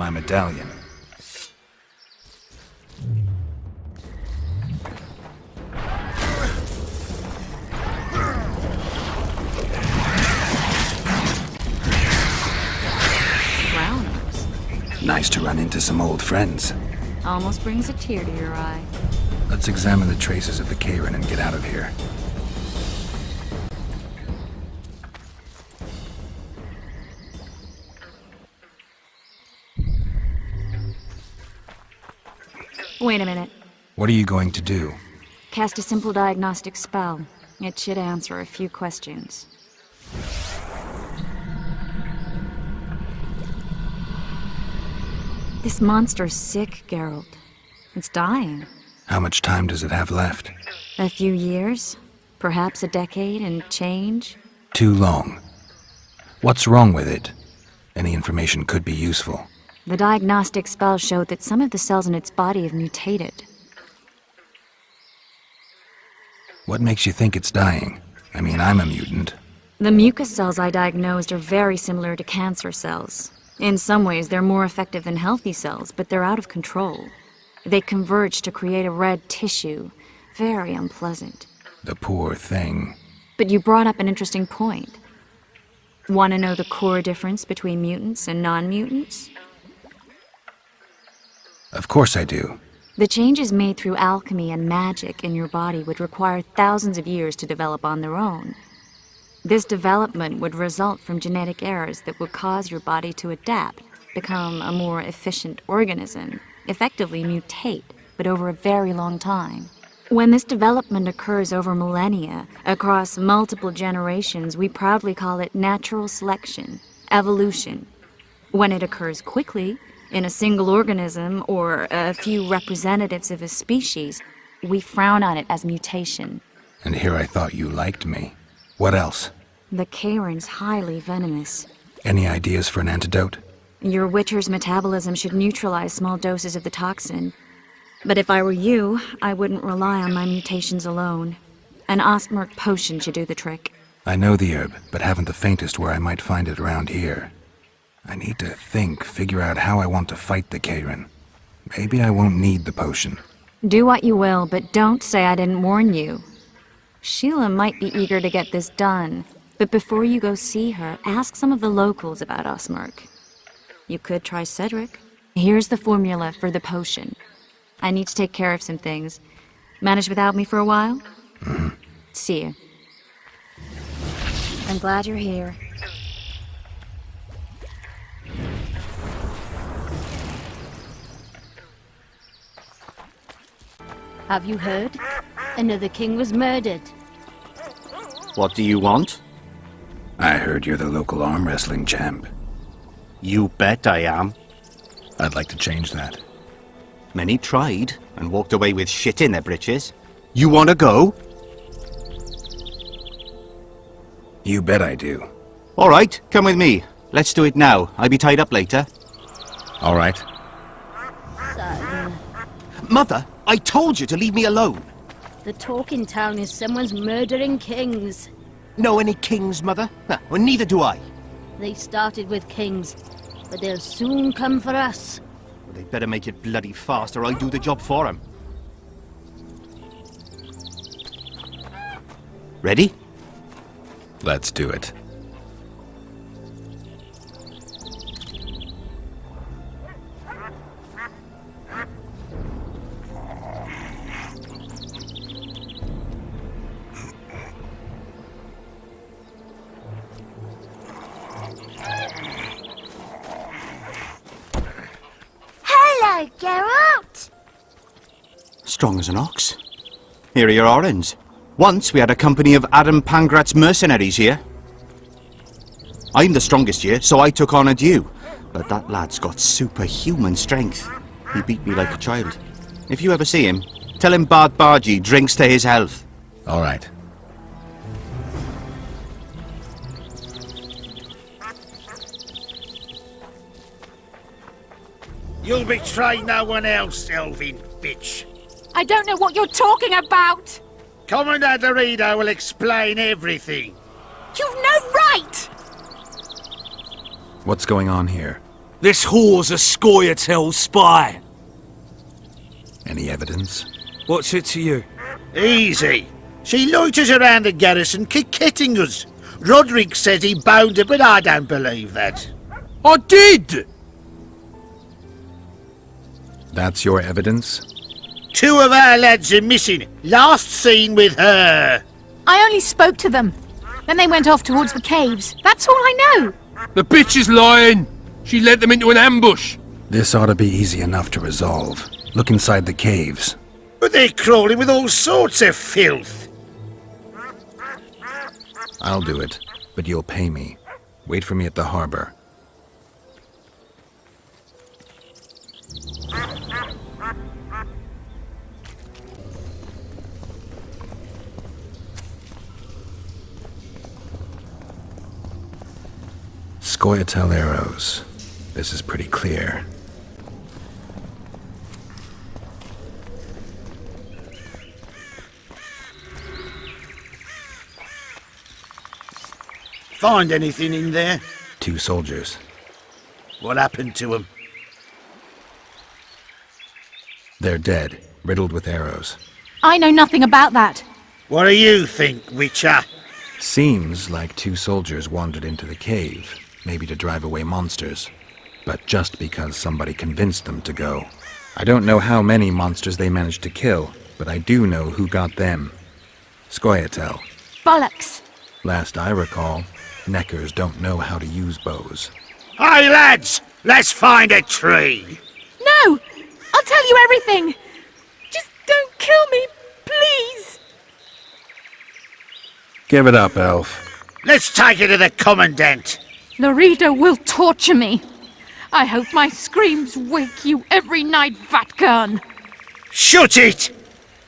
my medallion. Drowners. Nice to run into some old friends. Almost brings a tear to your eye. Let's examine the traces of the Karen and get out of here. Wait a minute. What are you going to do? Cast a simple diagnostic spell. It should answer a few questions. This monster's sick, Geralt. It's dying. How much time does it have left? A few years? Perhaps a decade and change? Too long. What's wrong with it? Any information could be useful. The diagnostic spell showed that some of the cells in its body have mutated. What makes you think it's dying? I mean, I'm a mutant. The mucus cells I diagnosed are very similar to cancer cells. In some ways, they're more effective than healthy cells, but they're out of control. They converge to create a red tissue. Very unpleasant. The poor thing. But you brought up an interesting point. Want to know the core difference between mutants and non-mutants? Of course I do. The changes made through alchemy and magic in your body would require thousands of years to develop on their own. This development would result from genetic errors that would cause your body to adapt, become a more efficient organism, effectively mutate, but over a very long time. When this development occurs over millennia, across multiple generations, we proudly call it natural selection, evolution. When it occurs quickly, in a single organism or a few representatives of a species, we frown on it as mutation. And here I thought you liked me. What else? The Karen's highly venomous. Any ideas for an antidote? Your Witcher's metabolism should neutralize small doses of the toxin. But if I were you, I wouldn't rely on my mutations alone. An Ostmark potion should do the trick. I know the herb, but haven't the faintest where I might find it around here. I need to figure out how I want to fight the Karen. Maybe I won't need the potion. Do what you will, but don't say I didn't warn you. Sheila might be eager to get this done, but before you go see her, ask some of the locals about Ostmark. You could try Cedric. Here's the formula for the potion. I need to take care of some things. Manage without me for a while? Mm-hmm. See you. I'm glad you're here. Have you heard? Another king was murdered. What do you want? I heard you're the local arm wrestling champ. You bet I am. I'd like to change that. Many tried and walked away with shit in their britches. You wanna go? You bet I do. All right, come with me. Let's do it now. I'll be tied up later. All right. Son, Mother, I told you to leave me alone. the talk in town is someone's murdering kings. Know any kings, Mother? Well, neither do I. They started with kings, but they'll soon come for us. Well, they'd better make it bloody fast or I do the job for them. Ready? Let's do it. Hello, Geralt! Strong as an ox. Here are your orange. Once we had a company of Adam Pangrat's mercenaries here. I'm the strongest here, so I took on a due. But that lad's got superhuman strength. He beat me like a child. If you ever see him, tell him Bard Bargy drinks to his health. All right. You'll betray no one else, Elvin bitch. I don't know what you're talking about! Commandant Dorito will explain everything. You've no right! What's going on here? This whore's a Scoia'tael spy. Any evidence? What's it to you? Easy. She loiters around the garrison, kick-kitting us. Roderick says he bound her, but I don't believe that. I did! That's your evidence? 2 of our lads are missing. Last seen with her. I only spoke to them. Then they went off towards the caves. That's all I know. The bitch is lying! She led them into an ambush! This ought to be easy enough to resolve. Look inside the caves. But they're crawling with all sorts of filth. I'll do it, but you'll pay me. Wait for me at the harbor. Scoia'tael arrows. This is pretty clear. Find anything in there? 2 soldiers. What happened to them? They're dead, riddled with arrows. I know nothing about that. What do you think, Witcher? Seems like 2 soldiers wandered into the cave, maybe to drive away monsters. But just because somebody convinced them to go. I don't know how many monsters they managed to kill, but I do know who got them. Scoia'tael. Bollocks. Last I recall, Neckers don't know how to use bows. Hey lads, let's find a tree. No! I'll tell you everything. Just don't kill me, please. Give it up, Elf. Let's take it to the Commandant. Lorito will torture me. I hope my screams wake you every night, Vatgern. Shut it!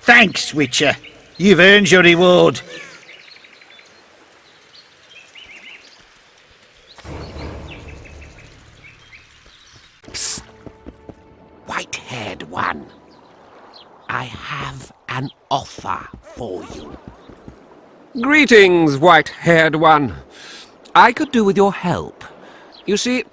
Thanks, Witcher. You've earned your reward. White-haired one, I have an offer for you. Greetings, white-haired one. I could do with your help. You see,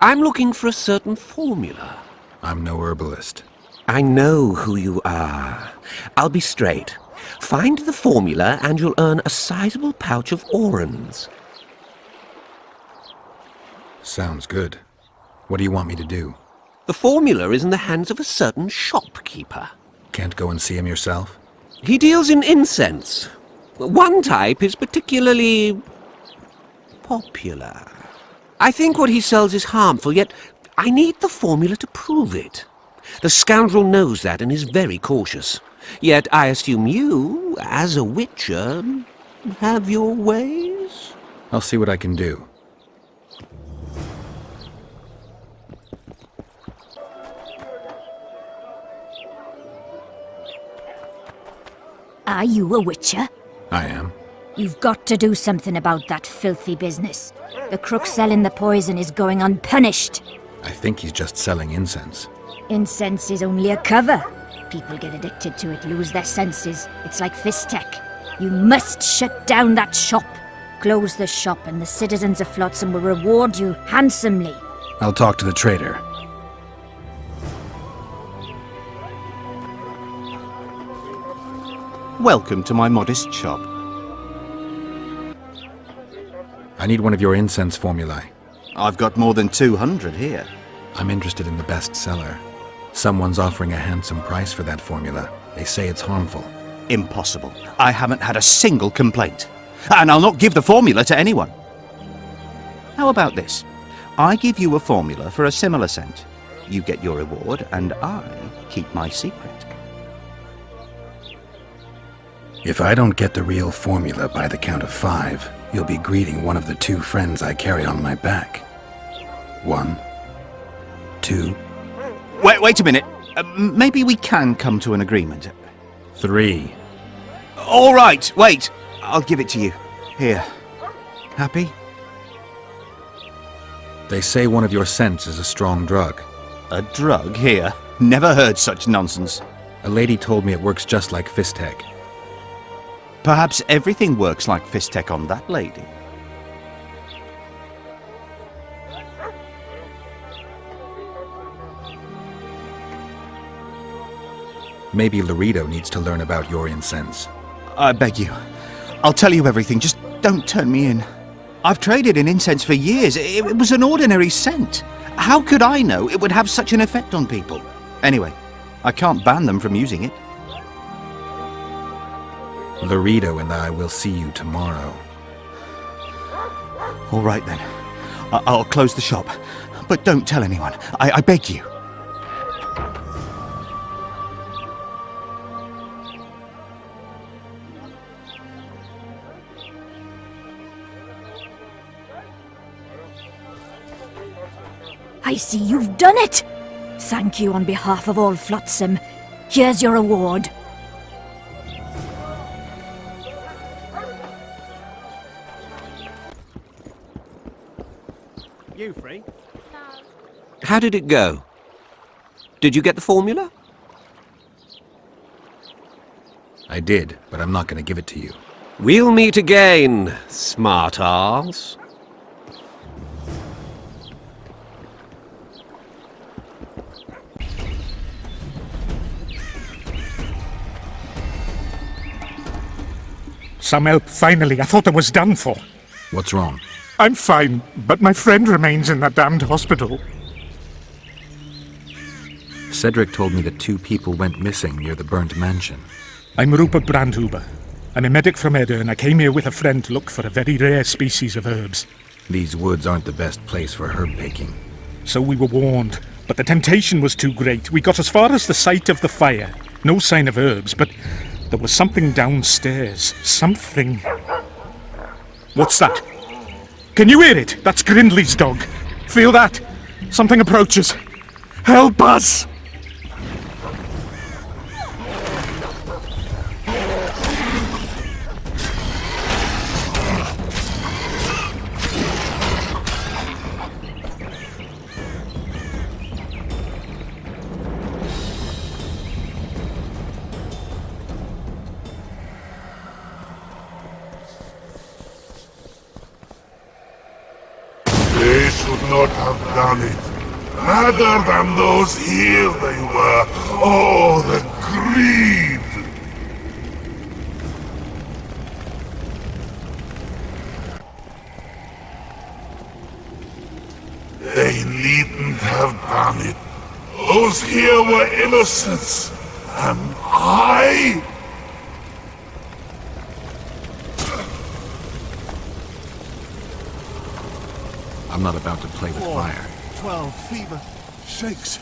I'm looking for a certain formula. I'm no herbalist. I know who you are. I'll be straight. Find the formula and you'll earn a sizable pouch of orans. Sounds good. What do you want me to do? The formula is in the hands of a certain shopkeeper. Can't go and see him yourself? He deals in incense. One type is particularly popular. I think what he sells is harmful, yet I need the formula to prove it. The scoundrel knows that and is very cautious. Yet I assume you, as a witcher, have your ways? I'll see what I can do. Are you a witcher? I am. You've got to do something about that filthy business. The crook selling the poison is going unpunished. I think he's just selling incense. Incense is only a cover. People get addicted to it, lose their senses. It's like Fistech. You must shut down that shop. Close the shop and the citizens of Flotsam will reward you handsomely. I'll talk to the trader. Welcome to my modest shop. I need one of your incense formulae. I've got more than 200 here. I'm interested in the best seller. Someone's offering a handsome price for that formula. They say it's harmful. Impossible. I haven't had a single complaint. And I'll not give the formula to anyone. How about this? I give you a formula for a similar scent. You get your reward, and I keep my secret. If I don't get the real formula by the count of 5, you'll be greeting one of the 2 friends I carry on my back. 1, 2... Wait a minute. Maybe we can come to an agreement. 3. All right, wait. I'll give it to you. Here. Happy? They say one of your scents is a strong drug. A drug here? Never heard such nonsense. A lady told me it works just like Fistech. Perhaps everything works like Fistech on that lady. Maybe Laredo needs to learn about your incense. I beg you. I'll tell you everything, just don't turn me in. I've traded in incense for years. It was an ordinary scent. How could I know it would have such an effect on people? Anyway, I can't ban them from using it. Laredo and I will see you tomorrow. All right then. I'll close the shop. But don't tell anyone. I beg you. I see you've done it! Thank you on behalf of all Flotsam. Here's your reward. You free? How did it go? Did you get the formula? I did, but I'm not going to give it to you. We'll meet again, smart arse. Some help, finally. I thought I was done for. What's wrong? I'm fine, but my friend remains in that damned hospital. Cedric told me that 2 people went missing near the burnt mansion. I'm Rupert Brandhuber. I'm a medic from Edda, and I came here with a friend to look for a very rare species of herbs. These woods aren't the best place for herb picking. So we were warned, but the temptation was too great. We got as far as the site of the fire. No sign of herbs, but there was something downstairs. Something. What's that? Can you hear it? That's Grindley's dog. Feel that? Something approaches. Help us! They should not have done it. Madder than those here they were. Oh, the greed! They needn't have done it. Those here were innocents. And I... I'm not about to play with fire. 12, fever, shakes,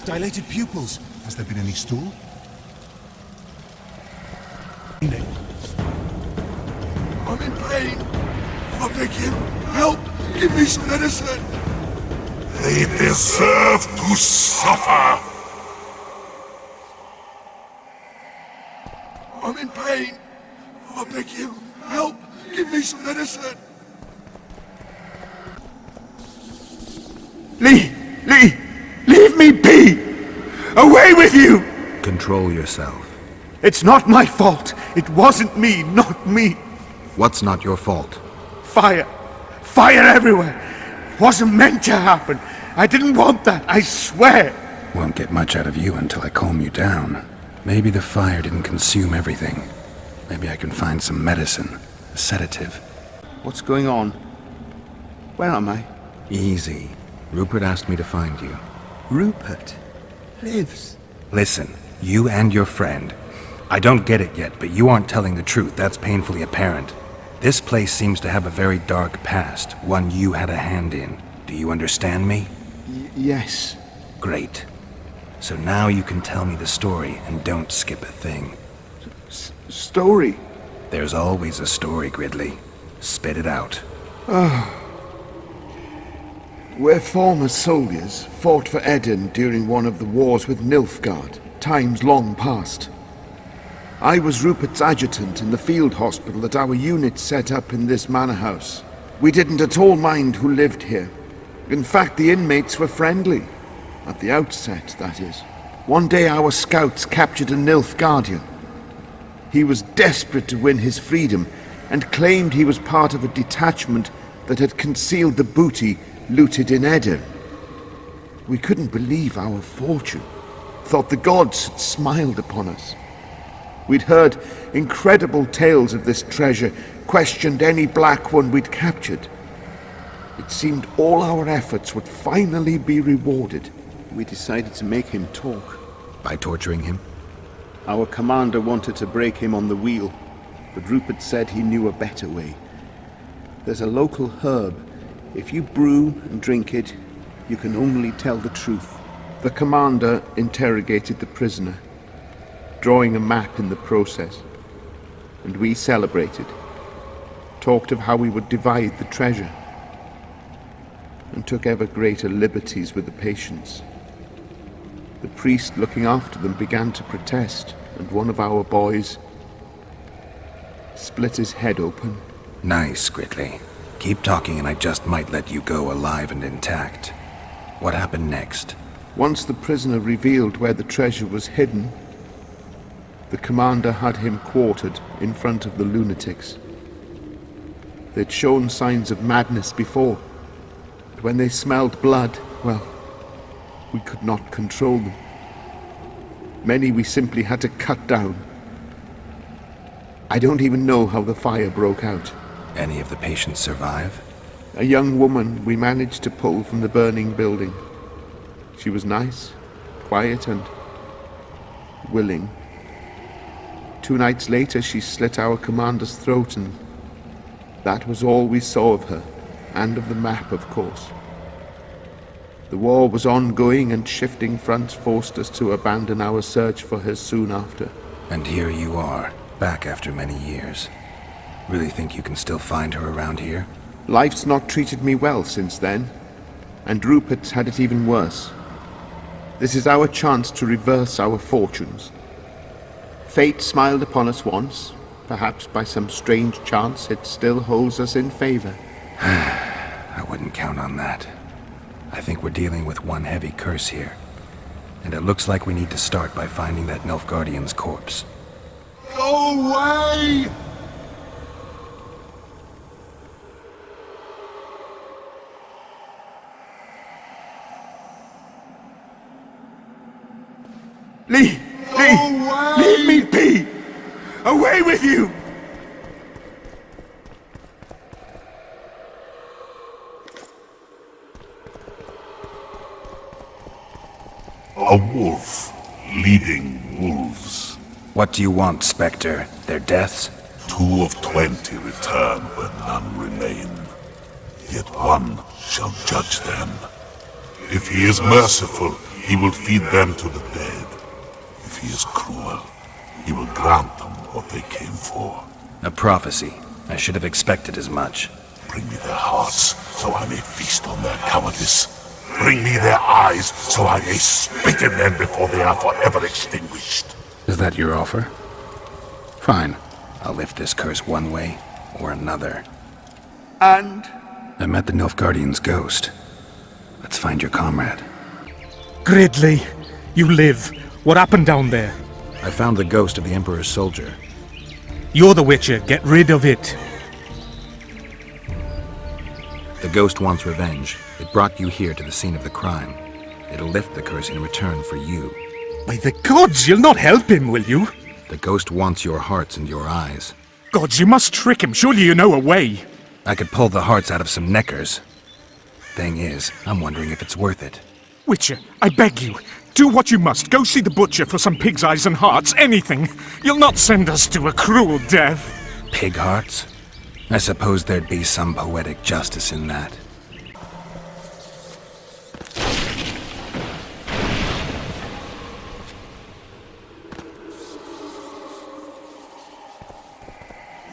dilated pupils. Has there been any stool? I'm in pain. I beg you, help! Give me some medicine! They deserve to suffer! I'm in pain. I beg you, help! Give me some medicine! Lee! Leave me be! Away with you! Control yourself. It's not my fault. It wasn't me, not me. What's not your fault? Fire. Fire everywhere. Wasn't meant to happen. I didn't want that, I swear. Won't get much out of you until I calm you down. Maybe the fire didn't consume everything. Maybe I can find some medicine. A sedative. What's going on? Where am I? Easy. Rupert asked me to find you. Rupert lives. Listen, you and your friend. I don't get it yet, but you aren't telling the truth. That's painfully apparent. This place seems to have a very dark past, one you had a hand in. Do you understand me? Yes. Great. So now you can tell me the story and don't skip a thing. Story? There's always a story, Gridley. Spit it out. We're former soldiers, fought for Eden during one of the wars with Nilfgaard, times long past. I was Rupert's adjutant in the field hospital that our unit set up in this manor house. We didn't at all mind who lived here. In fact, the inmates were friendly. At the outset, that is. One day our scouts captured a Nilfgaardian. He was desperate to win his freedom and claimed he was part of a detachment that had concealed the booty looted in Edda. We couldn't believe our fortune. thought the gods had smiled upon us. We'd heard incredible tales of this treasure, questioned any black one we'd captured. It seemed all our efforts would finally be rewarded. We decided to make him talk. By torturing him? Our commander wanted to break him on the wheel, but Rupert said he knew a better way. There's a local herb. If you brew and drink it, you can only tell the truth. The commander interrogated the prisoner, drawing a map in the process, and we celebrated, talked of how we would divide the treasure, and took ever greater liberties with the patients. The priest looking after them began to protest, and one of our boys split his head open. Nice, Gridley. Keep talking and I just might let you go alive and intact. What happened next? Once the prisoner revealed where the treasure was hidden, the commander had him quartered in front of the lunatics. They'd shown signs of madness before, but when they smelled blood, well, we could not control them. Many we simply had to cut down. I don't even know how the fire broke out. Any of the patients survive? A young woman we managed to pull from the burning building. She was nice, quiet, and willing. 2 nights later, she slit our commander's throat, and that was all we saw of her, and of the map, of course. The war was ongoing, and shifting fronts forced us to abandon our search for her soon after. And here you are, back after many years. Really think you can still find her around here? Life's not treated me well since then, and Rupert's had it even worse. This is our chance to reverse our fortunes. Fate smiled upon us once. Perhaps by some strange chance it still holds us in favor. I wouldn't count on that. I think we're dealing with one heavy curse here. And it looks like we need to start by finding that Nilfgaardian's corpse. Go away! Leave me be! Away with you! A wolf leading wolves. What do you want, Spectre? Their deaths? 2 of 20 return where none remain. Yet one shall judge them. If he is merciful, he will feed them to the dead. If he is cruel, he will grant them what they came for. A prophecy. I should have expected as much. Bring me their hearts, so I may feast on their cowardice. Bring me their eyes, so I may spit in them before they are forever extinguished. Is that your offer? Fine. I'll lift this curse one way or another. And? I met the Nilfgaardian's ghost. Let's find your comrade. Gridley, you live. What happened down there? I found the ghost of the Emperor's soldier. You're the Witcher. Get rid of it. The ghost wants revenge. It brought you here to the scene of the crime. It'll lift the curse in return for you. By the gods, you'll not help him, will you? The ghost wants your hearts and your eyes. Gods, you must trick him. Surely you know a way. I could pull the hearts out of some neckers. Thing is, I'm wondering if it's worth it. Witcher, I beg you. Do what you must. Go see the butcher for some pig's eyes and hearts. Anything. You'll not send us to a cruel death. Pig hearts? I suppose there'd be some poetic justice in that.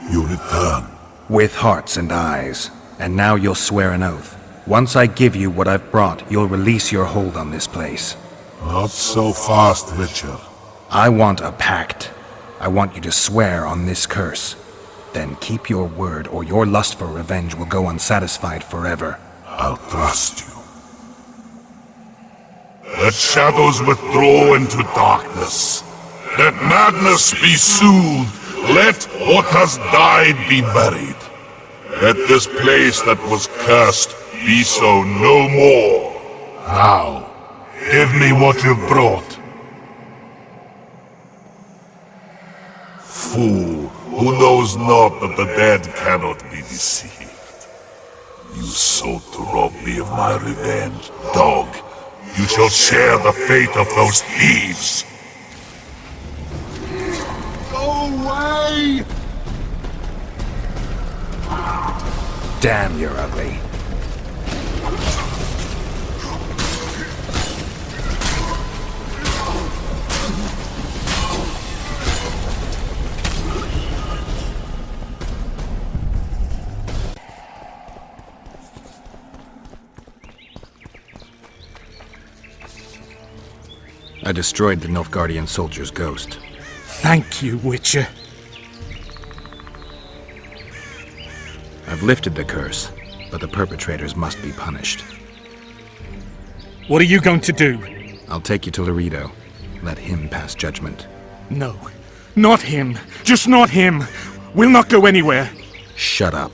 You return. With hearts and eyes. And now you'll swear an oath. Once I give you what I've brought, you'll release your hold on this place. Not so fast, Witcher. I want a pact. I want you to swear on this curse. Then keep your word, or your lust for revenge will go unsatisfied forever. I'll trust you. Let shadows withdraw into darkness. Let madness be soothed. Let what has died be buried. Let this place that was cursed be so no more. Now, give me what you've brought. fool, who knows not that the dead cannot be deceived. You sought to rob me of my revenge, dog. You shall share the fate of those thieves! Go away! Damn, you're ugly. I destroyed the Nilfgaardian soldier's ghost. Thank you, Witcher. I've lifted the curse, but the perpetrators must be punished. What are you going to do? I'll take you to Loredo. Let him pass judgment. No, not him. Just not him. We'll not go anywhere. Shut up.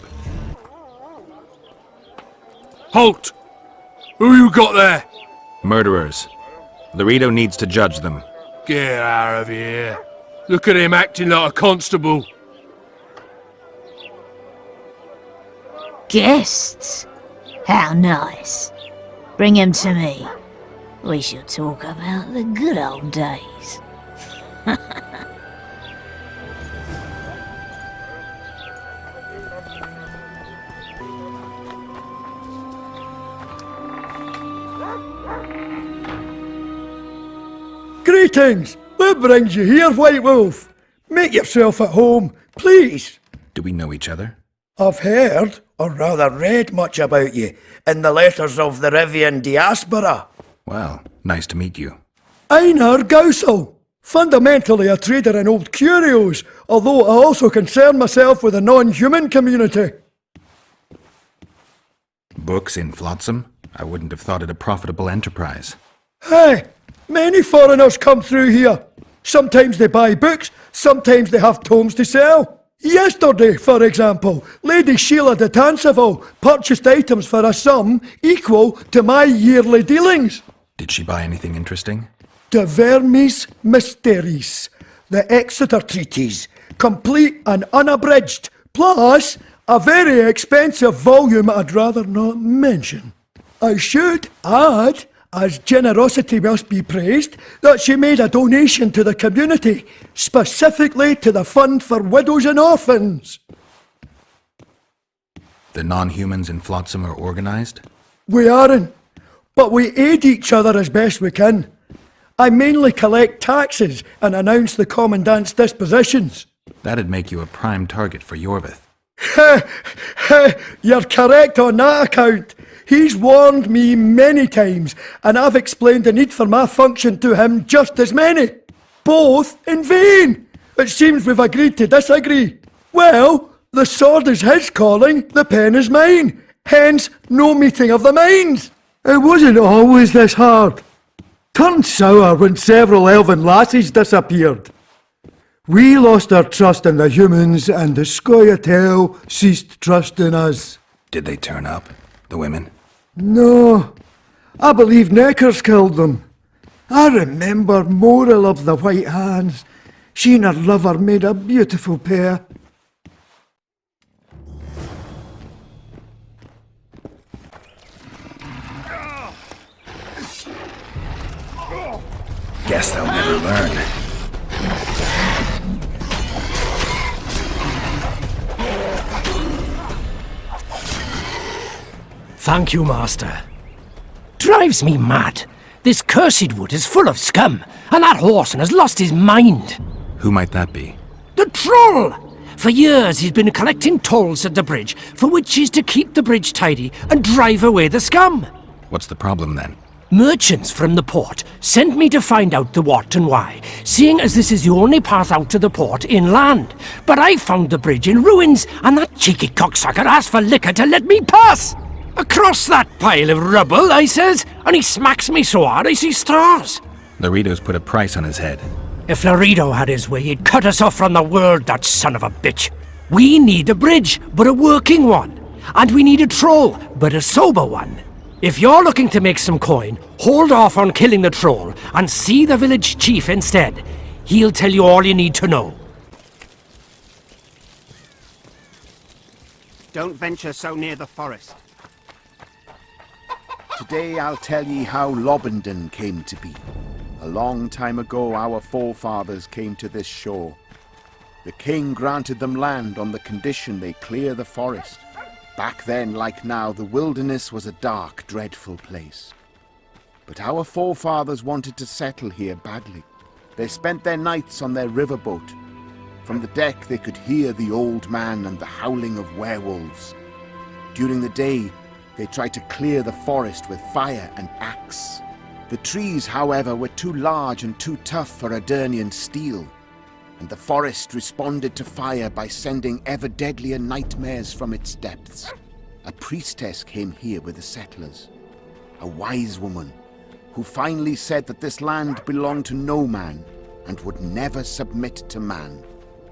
Halt! Who you got there? Murderers. Loredo needs to judge them. Get out of here. Look at him acting like a constable. Guests? How nice. Bring him to me. We shall talk about the good old days. Greetings! What brings you here, White Wolf? Make yourself at home, please. Do we know each other? I've heard, or rather read much about you, in the letters of the Rivian diaspora. Well, nice to meet you. Einar Gausel, fundamentally a trader in old curios, although I also concern myself with the non-human community. Books in Flotsam? I wouldn't have thought it a profitable enterprise. Hey, many foreigners come through here. Sometimes they buy books, sometimes they have tomes to sell. Yesterday, for example, Lady Sheila de Tanseville purchased items for a sum equal to my yearly dealings. Did she buy anything interesting? De Vermis Mysteries, the Exeter Treatise, complete and unabridged, plus a very expensive volume I'd rather not mention. I should add, as generosity must be praised, that she made a donation to the community, specifically to the Fund for Widows and Orphans. The non-humans in Flotsam are organized? We aren't, but we aid each other as best we can. I mainly collect taxes and announce the Commandant's dispositions. That'd make you a prime target for Yorvith. You're correct on that account. He's warned me many times, and I've explained the need for my function to him just as many. Both in vain. It seems we've agreed to disagree. Well, the sword is his calling, the pen is mine. Hence, no meeting of the minds. It wasn't always this hard. Turned sour when several elven lassies disappeared. We lost our trust in the humans, and the Scoia'tael ceased trust in us. Did they turn up? The women? No, I believe Neckers killed them. I remember Morrill of the White Hands. She and her lover made a beautiful pair. Guess they'll never learn. Thank you, Master. Drives me mad. This cursed wood is full of scum, and that horseman has lost his mind. Who might that be? The Troll! For years he's been collecting tolls at the bridge, for which he's to keep the bridge tidy and drive away the scum. What's the problem then? Merchants from the port sent me to find out the what and why, seeing as this is the only path out to the port inland. But I found the bridge in ruins, and that cheeky cocksucker asked for liquor to let me pass. Across that pile of rubble, I says, and he smacks me so hard I see stars. Loredo's put a price on his head. If Loredo had his way, he'd cut us off from the world, that son of a bitch. We need a bridge, but a working one. And we need a troll, but a sober one. If you're looking to make some coin, hold off on killing the troll and see the village chief instead. He'll tell you all you need to know. Don't venture so near the forest. Today I'll tell ye how Lobendon came to be. A long time ago our forefathers came to this shore. The king granted them land on the condition they clear the forest. Back then, like now, the wilderness was a dark, dreadful place. But our forefathers wanted to settle here badly. They spent their nights on their riverboat. From the deck they could hear the old man and the howling of werewolves. During the day, they tried to clear the forest with fire and axe. The trees, however, were too large and too tough for Aedirnian steel, and the forest responded to fire by sending ever deadlier nightmares from its depths. A priestess came here with the settlers, a wise woman, who finally said that this land belonged to no man and would never submit to man.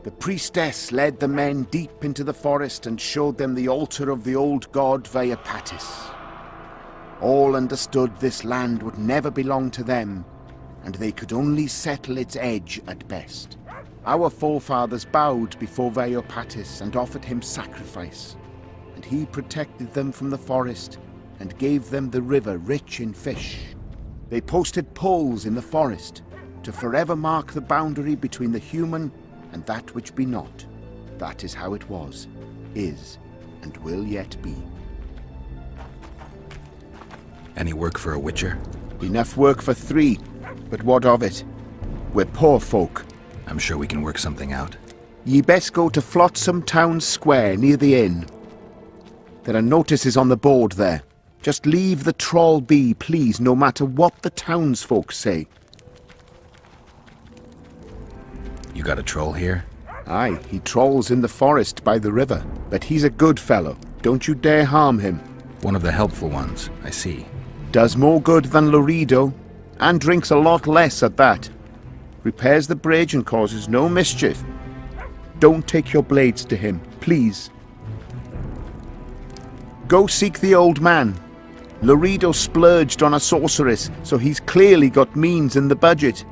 The priestess led the men deep into the forest and showed them the altar of the old god Vaiopatis. All understood this land would never belong to them, and they could only settle its edge at best. Our forefathers bowed before Vaiopatis and offered him sacrifice, and he protected them from the forest and gave them the river rich in fish. They posted poles in the forest to forever mark the boundary between the human and that which be not. That is how it was, is, and will yet be. Any work for a witcher? Enough work for 3, but what of it? We're poor folk. I'm sure we can work something out. Ye best go to Flotsam Town Square near the inn. There are notices on the board there. Just leave the troll be, please, no matter what the townsfolk say. You got a troll here? Aye, he trolls in the forest by the river, but he's a good fellow. Don't you dare harm him. One of the helpful ones, I see. Does more good than Loredo, and drinks a lot less at that. Repairs the bridge and causes no mischief. Don't take your blades to him, please. Go seek the old man. Loredo splurged on a sorceress, so he's clearly got means in the budget.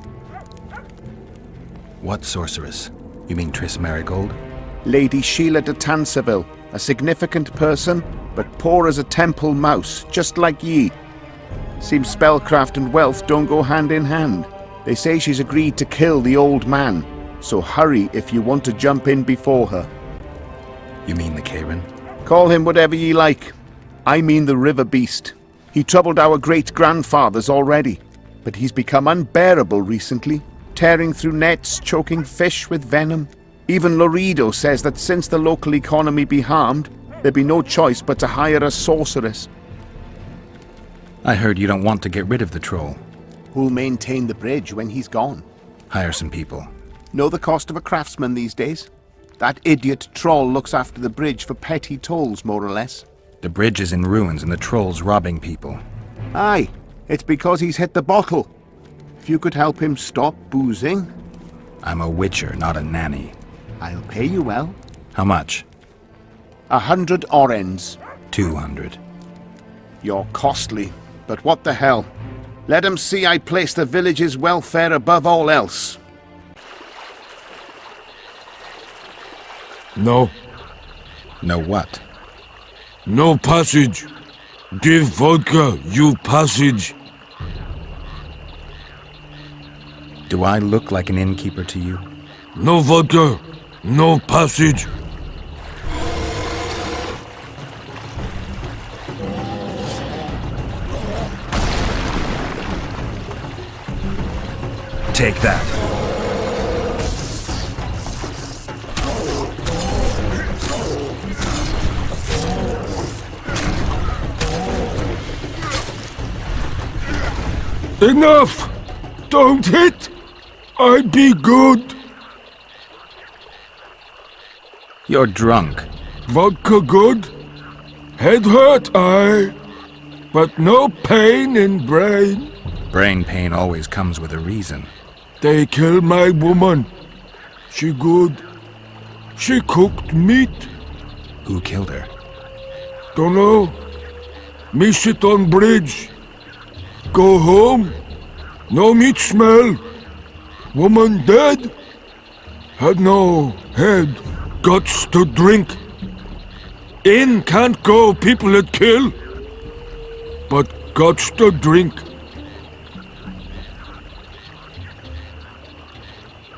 What sorceress? You mean Triss Marigold? Lady Sheila de Tanseville, a significant person, but poor as a temple mouse, just like ye. Seems spellcraft and wealth don't go hand in hand. They say she's agreed to kill the old man, so hurry if you want to jump in before her. You mean the Karen? Call him whatever ye like. I mean the river beast. He troubled our great-grandfathers already, but he's become unbearable recently, tearing through nets, choking fish with venom. Even Loredo says that since the local economy be harmed, there'd be no choice but to hire a sorceress. I heard you don't want to get rid of the troll. Who'll maintain the bridge when he's gone? Hire some people. Know the cost of a craftsman these days? That idiot troll looks after the bridge for petty tolls, more or less. The bridge is in ruins and the troll's robbing people. Aye, it's because he's hit the bottle. If you could help him stop boozing... I'm a witcher, not a nanny. I'll pay you well. How much? 100 orens. 200. You're costly, but what the hell? Let 'em see I place the village's welfare above all else. No. No what? No passage. Give vodka, you passage. Do I look like an innkeeper to you? No vodka, no passage. Take that. Enough! Don't hit! I be good. You're drunk. Vodka good. Head hurt, aye. But no pain in brain. Brain pain always comes with a reason. They kill my woman. She good. She cooked meat. Who killed her? Dunno. Me sit on bridge. Go home. No meat smell. Woman dead. Had no head. Guts to drink. In can't go, people it kill. But gots to drink.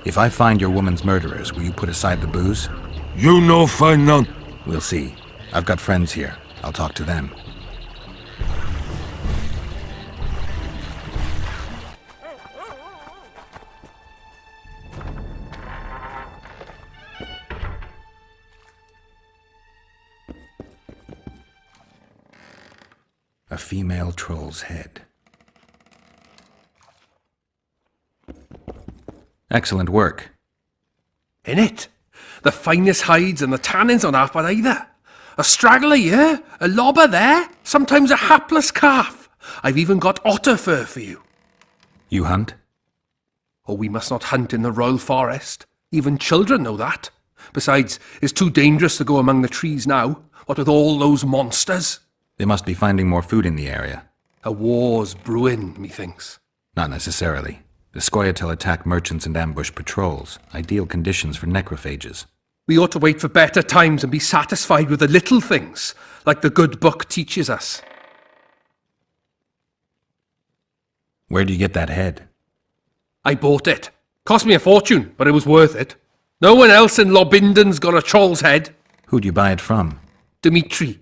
If I find your woman's murderers, will you put aside the booze? You no find none. We'll see. I've got friends here. I'll talk to them. A female troll's head. Excellent work. In it? The finest hides and the tannins on half by either. A straggler here, a lobber there, sometimes a hapless calf. I've even got otter fur for you. You hunt? Oh, we must not hunt in the royal forest. Even children know that. Besides, it's too dangerous to go among the trees now, what with all those monsters. They must be finding more food in the area. A war's brewing, methinks. Not necessarily. The Scoia'tael attack merchants and ambush patrols. Ideal conditions for necrophages. We ought to wait for better times and be satisfied with the little things, like the good book teaches us. Where do you get that head? I bought it. Cost me a fortune, but it was worth it. No one else in Lobinden's got a troll's head. Who'd you buy it from? Dimitri.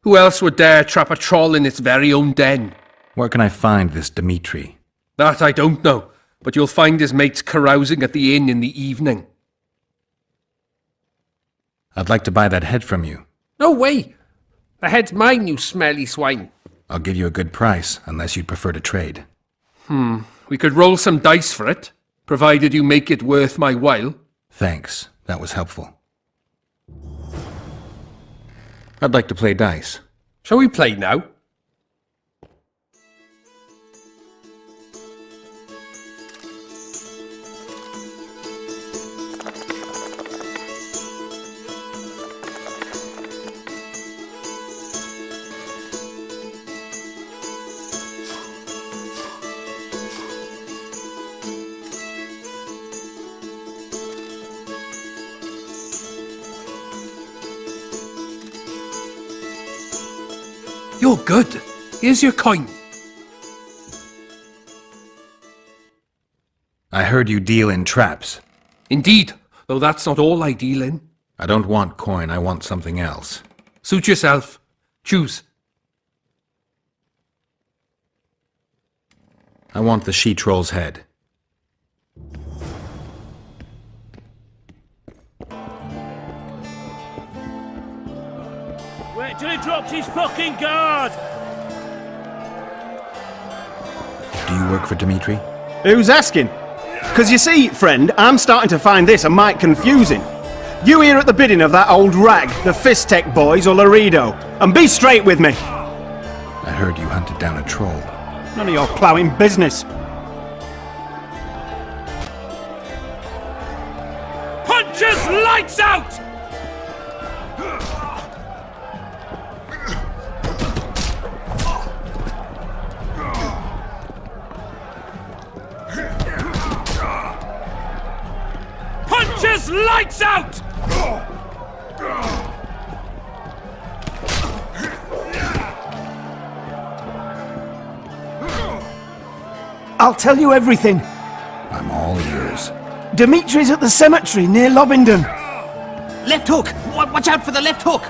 Who else would dare trap a troll in its very own den? Where can I find this Dimitri? That I don't know, but you'll find his mates carousing at the inn in the evening. I'd like to buy that head from you. No way! The head's mine, you smelly swine. I'll give you a good price, unless you'd prefer to trade. We could roll some dice for it, provided you make it worth my while. Thanks, that was helpful. I'd like to play dice. Shall we play now? You're good. Here's your coin. I heard you deal in traps. Indeed, though that's not all I deal in. I don't want coin, I want something else. Suit yourself. Choose. I want the she-troll's head. Wait till he drops his fucking guard! Do you work for Dimitri? Who's asking? Because you see, friend, I'm starting to find this a mite confusing. You here at the bidding of that old rag, the Fistech boys or Laredo, and be straight with me. I heard you hunted down a troll. None of your ploughing business. Punches lights out! Punches lights out! I'll tell you everything. I'm all ears. Dimitri's at the cemetery near Lobinden. Left hook! Watch out for the left hook!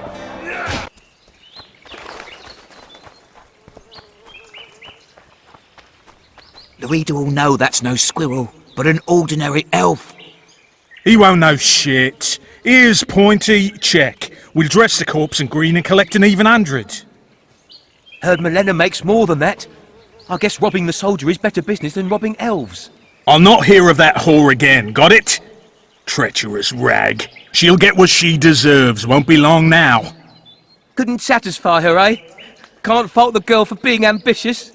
Laredo will know that's no squirrel, but an ordinary elf. He won't know shit. Ears pointy, check. We'll dress the corpse in green and collect an even 100. Heard Milena makes more than that. I guess robbing the soldier is better business than robbing elves. I'll not hear of that whore again, got it? Treacherous rag. She'll get what she deserves, won't be long now. Couldn't satisfy her, eh? Can't fault the girl for being ambitious.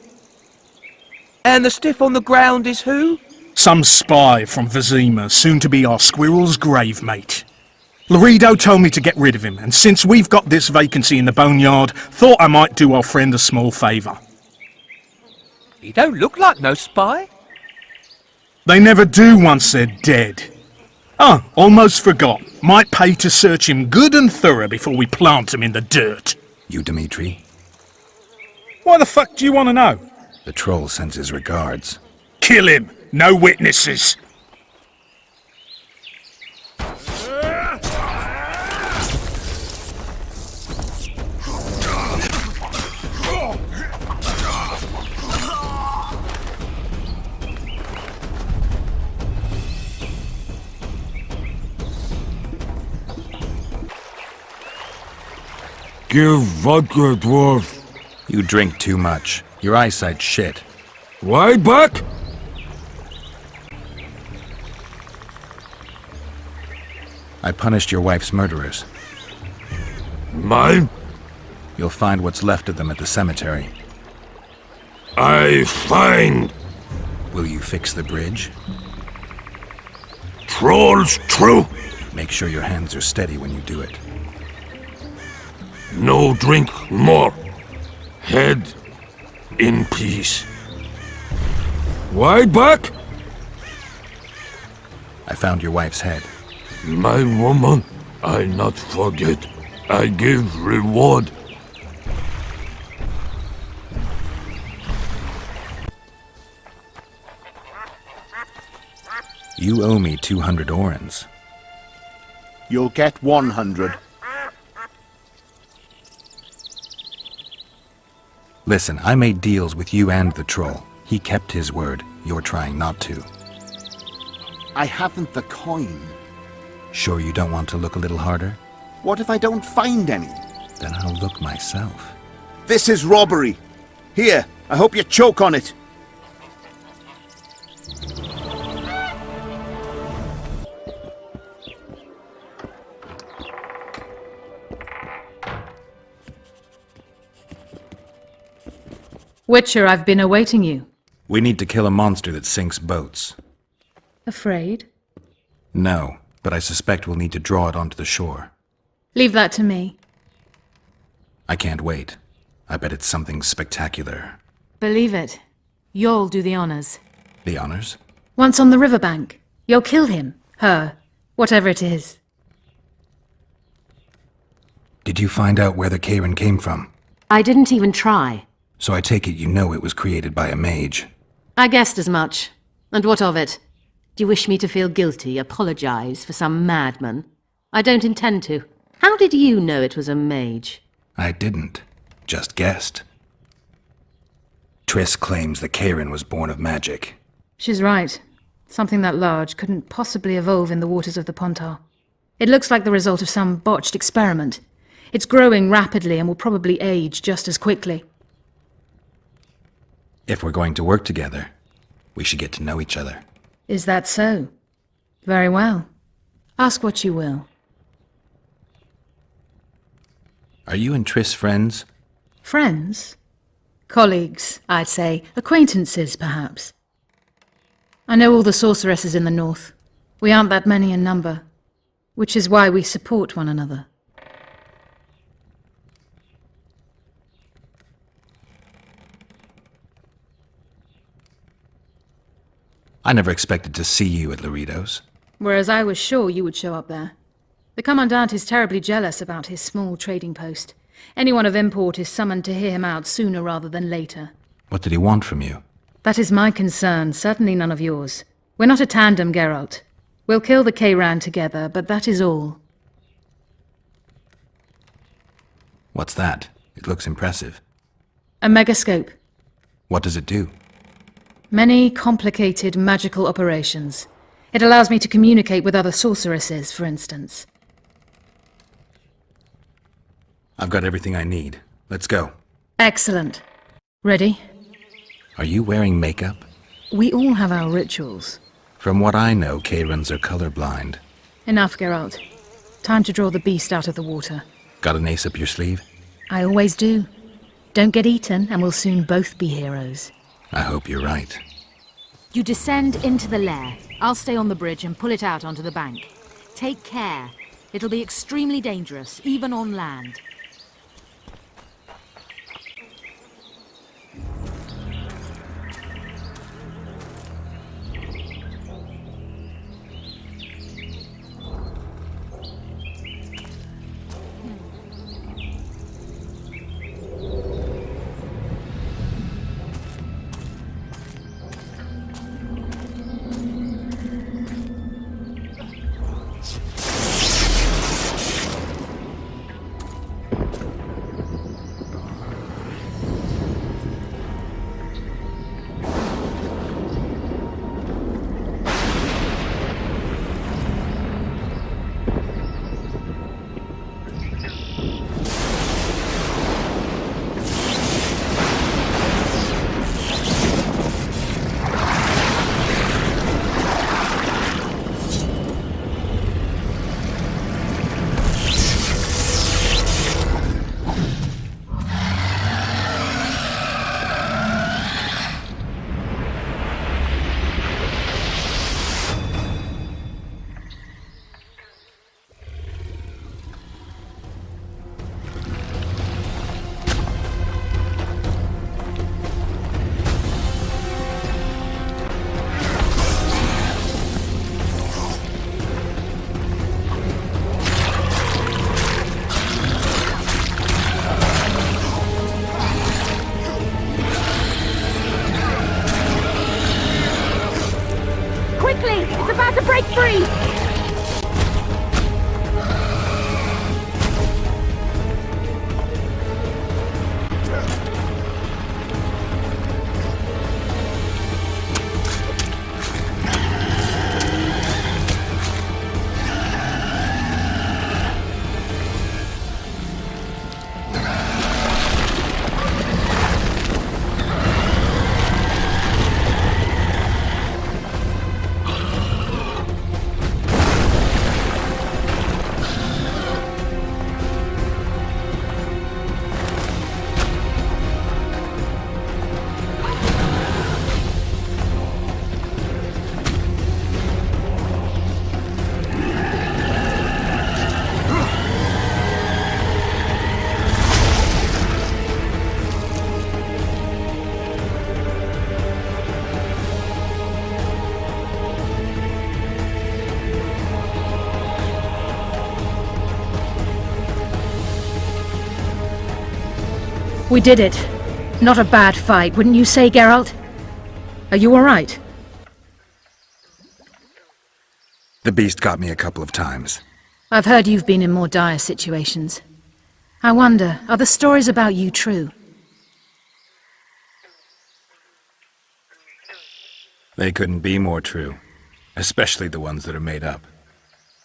And the stiff on the ground is who? Some spy from Vizima, soon to be our squirrel's grave mate. Laredo told me to get rid of him, and since we've got this vacancy in the boneyard, thought I might do our friend a small favour. He don't look like no spy. They never do once they're dead. Oh, almost forgot. Might pay to search him good and thorough before we plant him in the dirt. You, Dimitri? Why the fuck do you want to know? The troll sends his regards. Kill him! No witnesses! Give vodka, dwarf. You drink too much. Your eyesight's shit. Why back? I punished your wife's murderers. Mine? You'll find what's left of them at the cemetery. I find. Will you fix the bridge? Trolls true. Make sure your hands are steady when you do it. No drink more. Head in peace. Why back? I found your wife's head. My woman, I not forget. I give reward. You owe me 200 orens. You'll get 100. Listen, I made deals with you and the troll. He kept his word. You're trying not to. I haven't the coin. Sure you don't want to look a little harder? What if I don't find any? Then I'll look myself. This is robbery. Here, I hope you choke on it. Witcher, I've been awaiting you. We need to kill a monster that sinks boats. Afraid? No, but I suspect we'll need to draw it onto the shore. Leave that to me. I can't wait. I bet it's something spectacular. Believe it. You'll do the honors. The honors? Once on the riverbank, you'll kill him, her, whatever it is. Did you find out where the Karen came from? I didn't even try. So I take it you know it was created by a mage. I guessed as much. And what of it? Do you wish me to feel guilty, apologize for some madman? I don't intend to. How did you know it was a mage? I didn't. Just guessed. Triss claims the Karen was born of magic. She's right. Something that large couldn't possibly evolve in the waters of the Pontar. It looks like the result of some botched experiment. It's growing rapidly and will probably age just as quickly. If we're going to work together, we should get to know each other. Is that so? Very well. Ask what you will. Are you and Triss friends? Friends? Colleagues, I'd say. Acquaintances, perhaps. I know all the sorceresses in the north. We aren't that many in number, which is why we support one another. I never expected to see you at Laredo's. Whereas I was sure you would show up there. The Commandant is terribly jealous about his small trading post. Anyone of import is summoned to hear him out sooner rather than later. What did he want from you? That is my concern, certainly none of yours. We're not a tandem, Geralt. We'll kill the Kayran together, but that is all. What's that? It looks impressive. A megascope. What does it do? Many complicated magical operations. It allows me to communicate with other sorceresses, for instance. I've got everything I need. Let's go. Excellent. Ready? Are you wearing makeup? We all have our rituals. From what I know, Kayrans are colorblind. Enough, Geralt. Time to draw the beast out of the water. Got an ace up your sleeve? I always do. Don't get eaten, and we'll soon both be heroes. I hope you're right. You descend into the lair. I'll stay on the bridge and pull it out onto the bank. Take care. It'll be extremely dangerous, even on land. We did it. Not a bad fight, wouldn't you say, Geralt? Are you alright? The beast got me a couple of times. I've heard you've been in more dire situations. I wonder, are the stories about you true? They couldn't be more true. Especially the ones that are made up.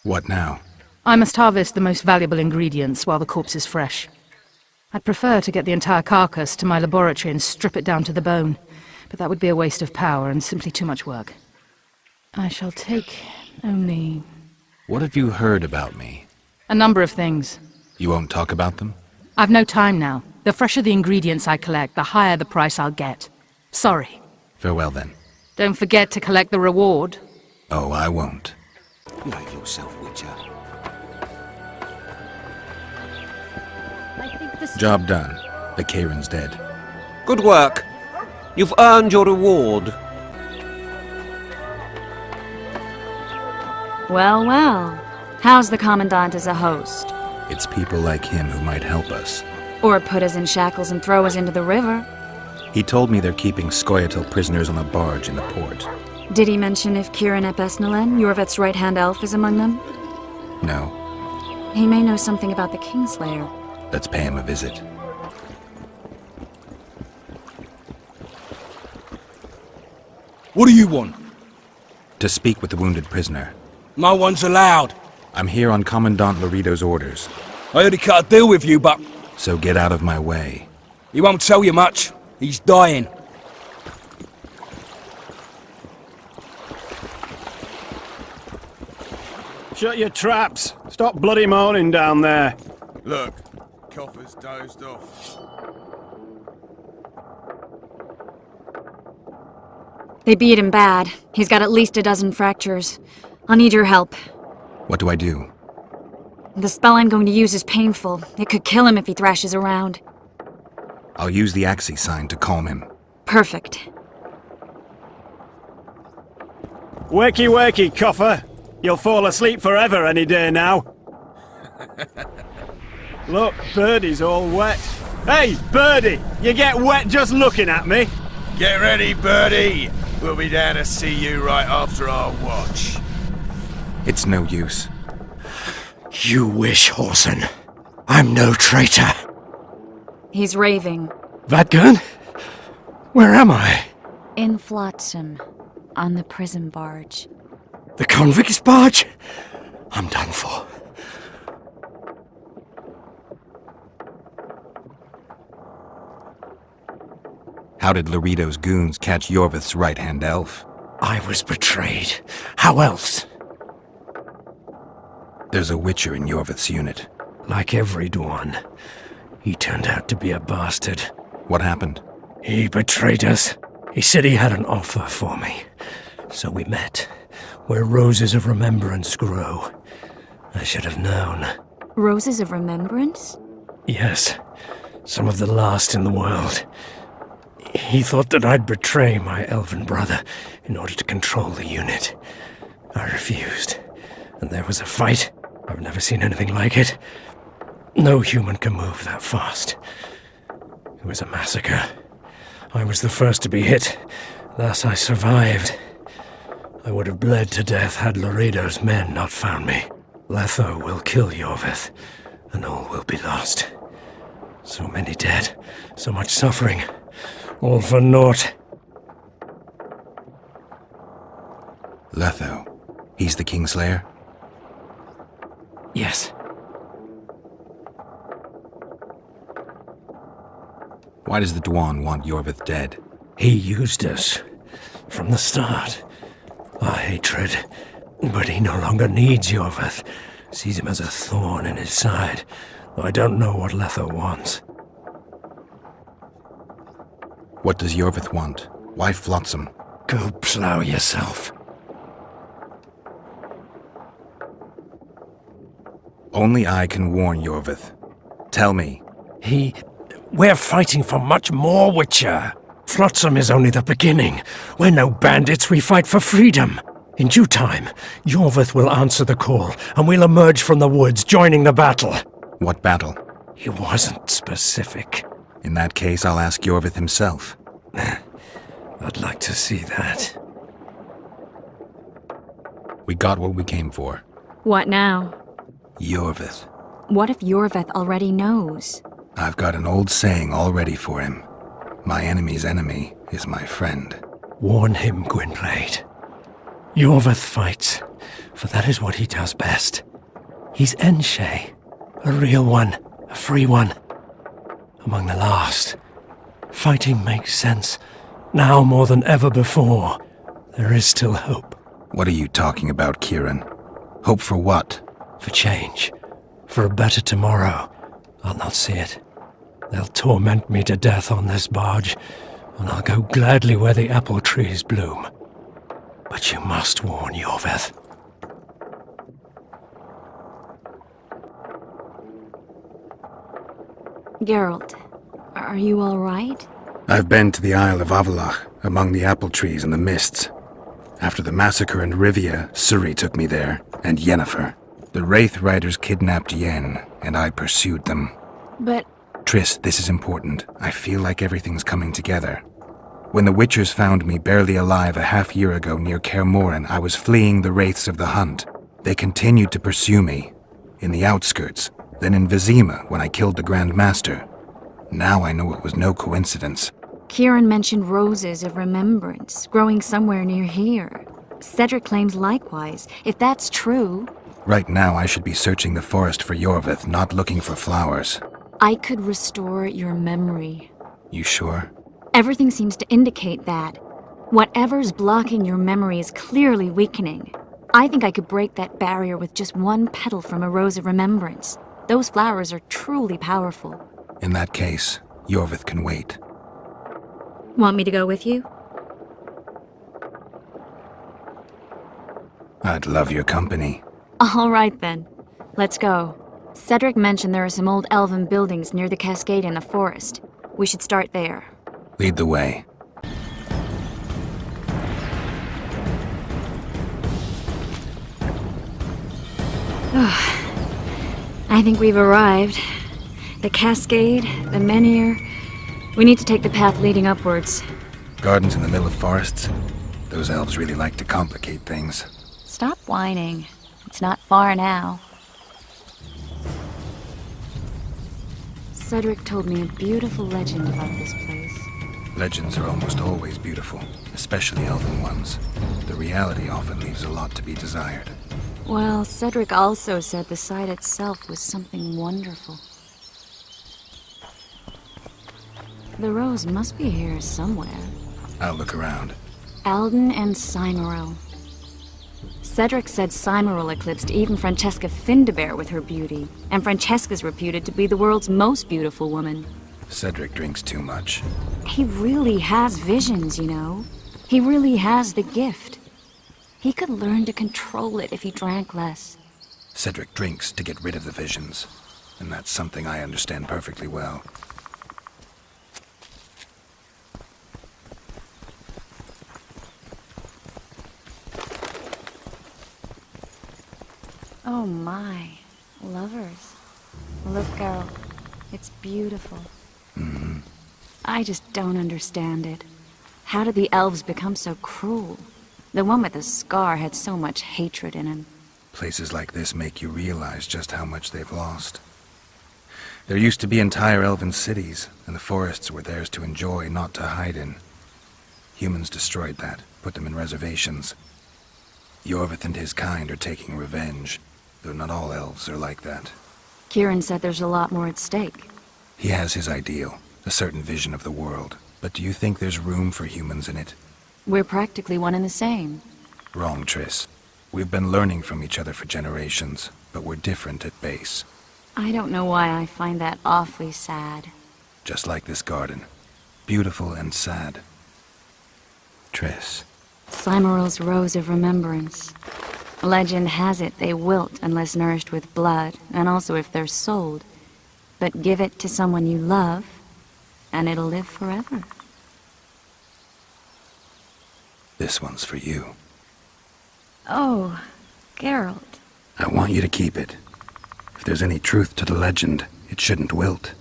What now? I must harvest the most valuable ingredients while the corpse is fresh. I'd prefer to get the entire carcass to my laboratory and strip it down to the bone, but that would be a waste of power and simply too much work. I shall take only... What have you heard about me? a number of things. You won't talk about them? I've no time now. The fresher the ingredients I collect, the higher the price I'll get. Sorry. Farewell then. Don't forget to collect the reward. Oh, I won't. Behave yourself, Witcher. Job done. The Kayran's dead. Good work. You've earned your reward. Well, well. How's the Commandant as a host? It's people like him who might help us. Or put us in shackles and throw us into the river. He told me they're keeping Scoia'tael prisoners on a barge in the port. Did he mention if Kieran ep Esnalen, Yorveth's right-hand elf, is among them? No. He may know something about the Kingslayer. Let's pay him a visit. What do you want? To speak with the wounded prisoner. No one's allowed. I'm here on Commandant Lorito's orders. I already cut a deal with you, but... So get out of my way. He won't tell you much. He's dying. Shut your traps. Stop bloody moaning down there. Look, Coffer's dozed off. They beat him bad. He's got at least a dozen fractures. I'll need your help. What do I do? The spell I'm going to use is painful. It could kill him if he thrashes around. I'll use the Axii sign to calm him. Perfect. Wakey, wakey, Coffer. You'll fall asleep forever any day now. Look, Birdie's all wet. Hey, Birdie! You get wet just looking at me. Get ready, Birdie. We'll be down to see you right after our watch. It's no use. You wish, Whoreson. I'm no traitor. He's raving. Vatt'ghern? Where am I? In Flotsam, on the prison barge. The convict's barge? I'm done for. How did Lorito's goons catch Yorveth's right-hand elf? I was betrayed. How else? There's a Witcher in Yorveth's unit. Like every Dwan, he turned out to be a bastard. What happened? He betrayed us. He said he had an offer for me. So we met, where roses of remembrance grow. I should have known. Roses of remembrance? Yes, some of the last in the world. He thought that I'd betray my elven brother in order to control the unit. I refused, and there was a fight. I've never seen anything like it. No human can move that fast. It was a massacre. I was the first to be hit. Thus I survived. I would have bled to death had Lorito's men not found me. Letho will kill Yorveth, and all will be lost. So many dead, so much suffering, all for naught. Letho. He's the Kingslayer? Yes. Why does the Dwan want Yorveth dead? He used us. From the start. Our hatred. But he no longer needs Yorveth. Sees him as a thorn in his side. Though I don't know what Letho wants. What does Yorveth want? Why Flotsam? Go plough yourself. Only I can warn Yorveth. Tell me. We're fighting for much more, Witcher. Flotsam is only the beginning. We're no bandits, we fight for freedom. In due time, Yorveth will answer the call, and we'll emerge from the woods, joining the battle. What battle? He wasn't specific. In that case, I'll ask Yorvith himself. I'd like to see that. We got what we came for. What now? Yorvith. What if Yorvith already knows? I've got an old saying all ready for him. My enemy's enemy is my friend. Warn him, Gwynplaine. Yorvith fights, for that is what he does best. He's Enshe, a real one, a free one. Among the last. Fighting makes sense. Now more than ever before, there is still hope. What are you talking about, Kieran? Hope for what? For change. For a better tomorrow. I'll not see it. They'll torment me to death on this barge, and I'll go gladly where the apple trees bloom. But you must warn Yorvith. Geralt, are you all right? I've been to the Isle of Avalach, among the apple trees and the mists. After the massacre in Rivia, Suri took me there, and Yennefer. The Wraith Riders kidnapped Yen, and I pursued them. But... Triss, this is important. I feel like everything's coming together. When the Witchers found me barely alive a half-year ago near Kaer Morhen, I was fleeing the Wraiths of the Hunt. They continued to pursue me, in the outskirts, then in Vizima when I killed the Grand Master. Now I know it was no coincidence. Kieran mentioned roses of remembrance, growing somewhere near here. Cedric claims likewise. If that's true... Right now I should be searching the forest for Yorvith, not looking for flowers. I could restore your memory. You sure? Everything seems to indicate that. Whatever's blocking your memory is clearly weakening. I think I could break that barrier with just one petal from a rose of remembrance. Those flowers are truly powerful. In that case, Yorvith can wait. Want me to go with you? I'd love your company. All right then. Let's go. Cedric mentioned there are some old elven buildings near the cascade in the forest. We should start there. Lead the way. I think we've arrived. The cascade, the menhir. We need to take the path leading upwards. Gardens in the middle of forests. Those elves really like to complicate things. Stop whining. It's not far now. Cedric told me a beautiful legend about this place. Legends are almost always beautiful, especially elven ones. The reality often leaves a lot to be desired. Well, Cedric also said the site itself was something wonderful. The rose must be here somewhere. I'll look around. Alden and Cymoril. Cedric said Cymoril eclipsed even Francesca Findabair with her beauty, and Francesca's reputed to be the world's most beautiful woman. Cedric drinks too much. He really has visions, you know. He really has the gift. He could learn to control it if he drank less. Cedric drinks to get rid of the visions, and that's something I understand perfectly well. Oh my, lovers. Look, girl, it's beautiful. Mm-hmm. I just don't understand it. How did the elves become so cruel? The one with the scar had so much hatred in him. Places like this make you realize just how much they've lost. There used to be entire elven cities, and the forests were theirs to enjoy, not to hide in. Humans destroyed that, put them in reservations. Yorvith and his kind are taking revenge, though not all elves are like that. Kieran said there's a lot more at stake. He has his ideal, a certain vision of the world, but do you think there's room for humans in it? We're practically one and the same. Wrong, Triss. We've been learning from each other for generations, but we're different at base. I don't know why I find that awfully sad. Just like this garden. Beautiful and sad. Triss. Cymoril's Rose of Remembrance. Legend has it they wilt unless nourished with blood, and also if they're sold. But give it to someone you love, and it'll live forever. This one's for you. Oh, Geralt. I want you to keep it. If there's any truth to the legend, it shouldn't wilt.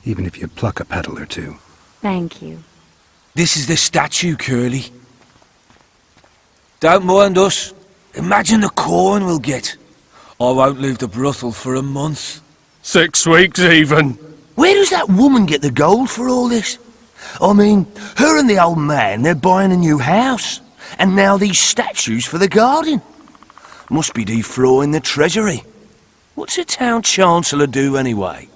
even if you pluck a petal or two. Thank you. This is the statue, Curly. Don't mind us. Imagine the corn we'll get. I won't leave the brothel for a month. 6 weeks even. Where does that woman get the gold for all this? I mean, her and the old man, they're buying a new house. And now these statues for the garden. Must be defraying the treasury. What's a town chancellor do anyway?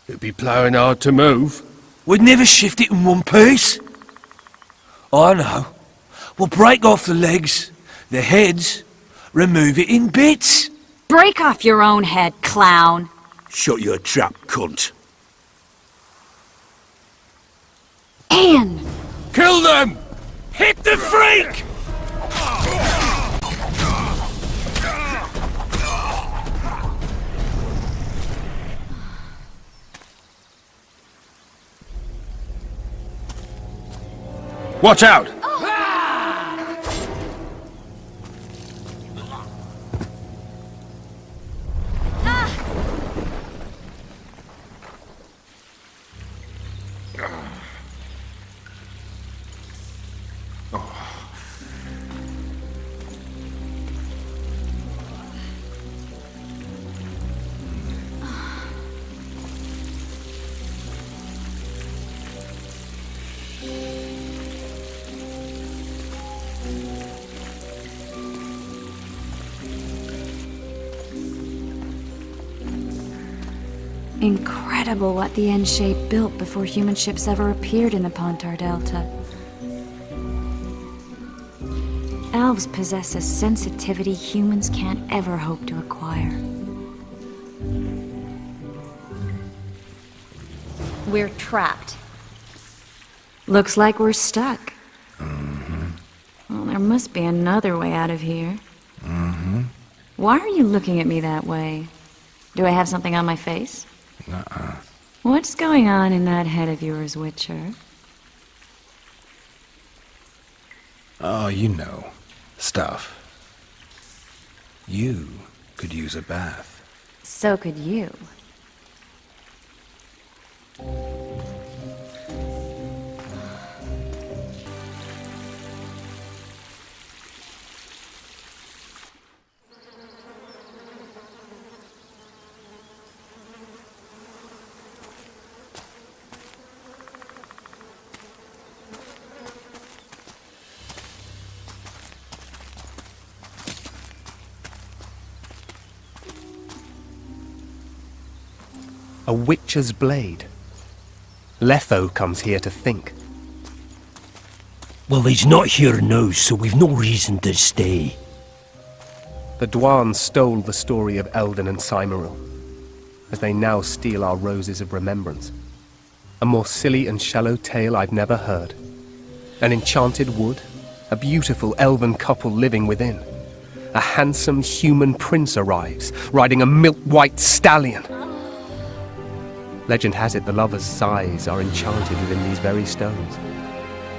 It'd be ploughing hard to move. We'd never shift it in one piece. I know. We'll break off the legs, the heads, remove it in bits. Break off your own head, clown. Shut your trap, cunt. Anne! Kill them! Hit the freak! Watch out! Incredible what the N-shape built before human ships ever appeared in the Pontar Delta. Elves possess a sensitivity humans can't ever hope to acquire. We're trapped. Looks like we're stuck. Well, there must be another way out of here. Why are you looking at me that way? Do I have something on my face? What's going on in that head of yours, Witcher? Oh, you know. Stuff. You could use a bath. So could you. A witcher's blade. Letho comes here to think. Well, he's not here now, so we've no reason to stay. The Dwan stole the story of Eldon and Cymoril, as they now steal our roses of remembrance. A more silly and shallow tale I've never heard. An enchanted wood, a beautiful elven couple living within. A handsome human prince arrives, riding a milk-white stallion. Legend has it the lovers' sighs are enchanted within these very stones,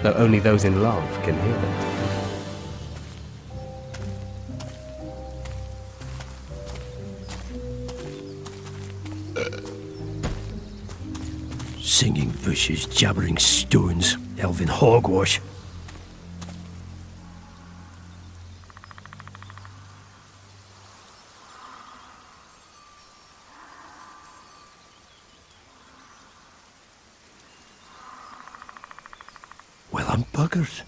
though only those in love can hear them. Singing bushes, jabbering stones, elven hogwash. Well, I'm buggered.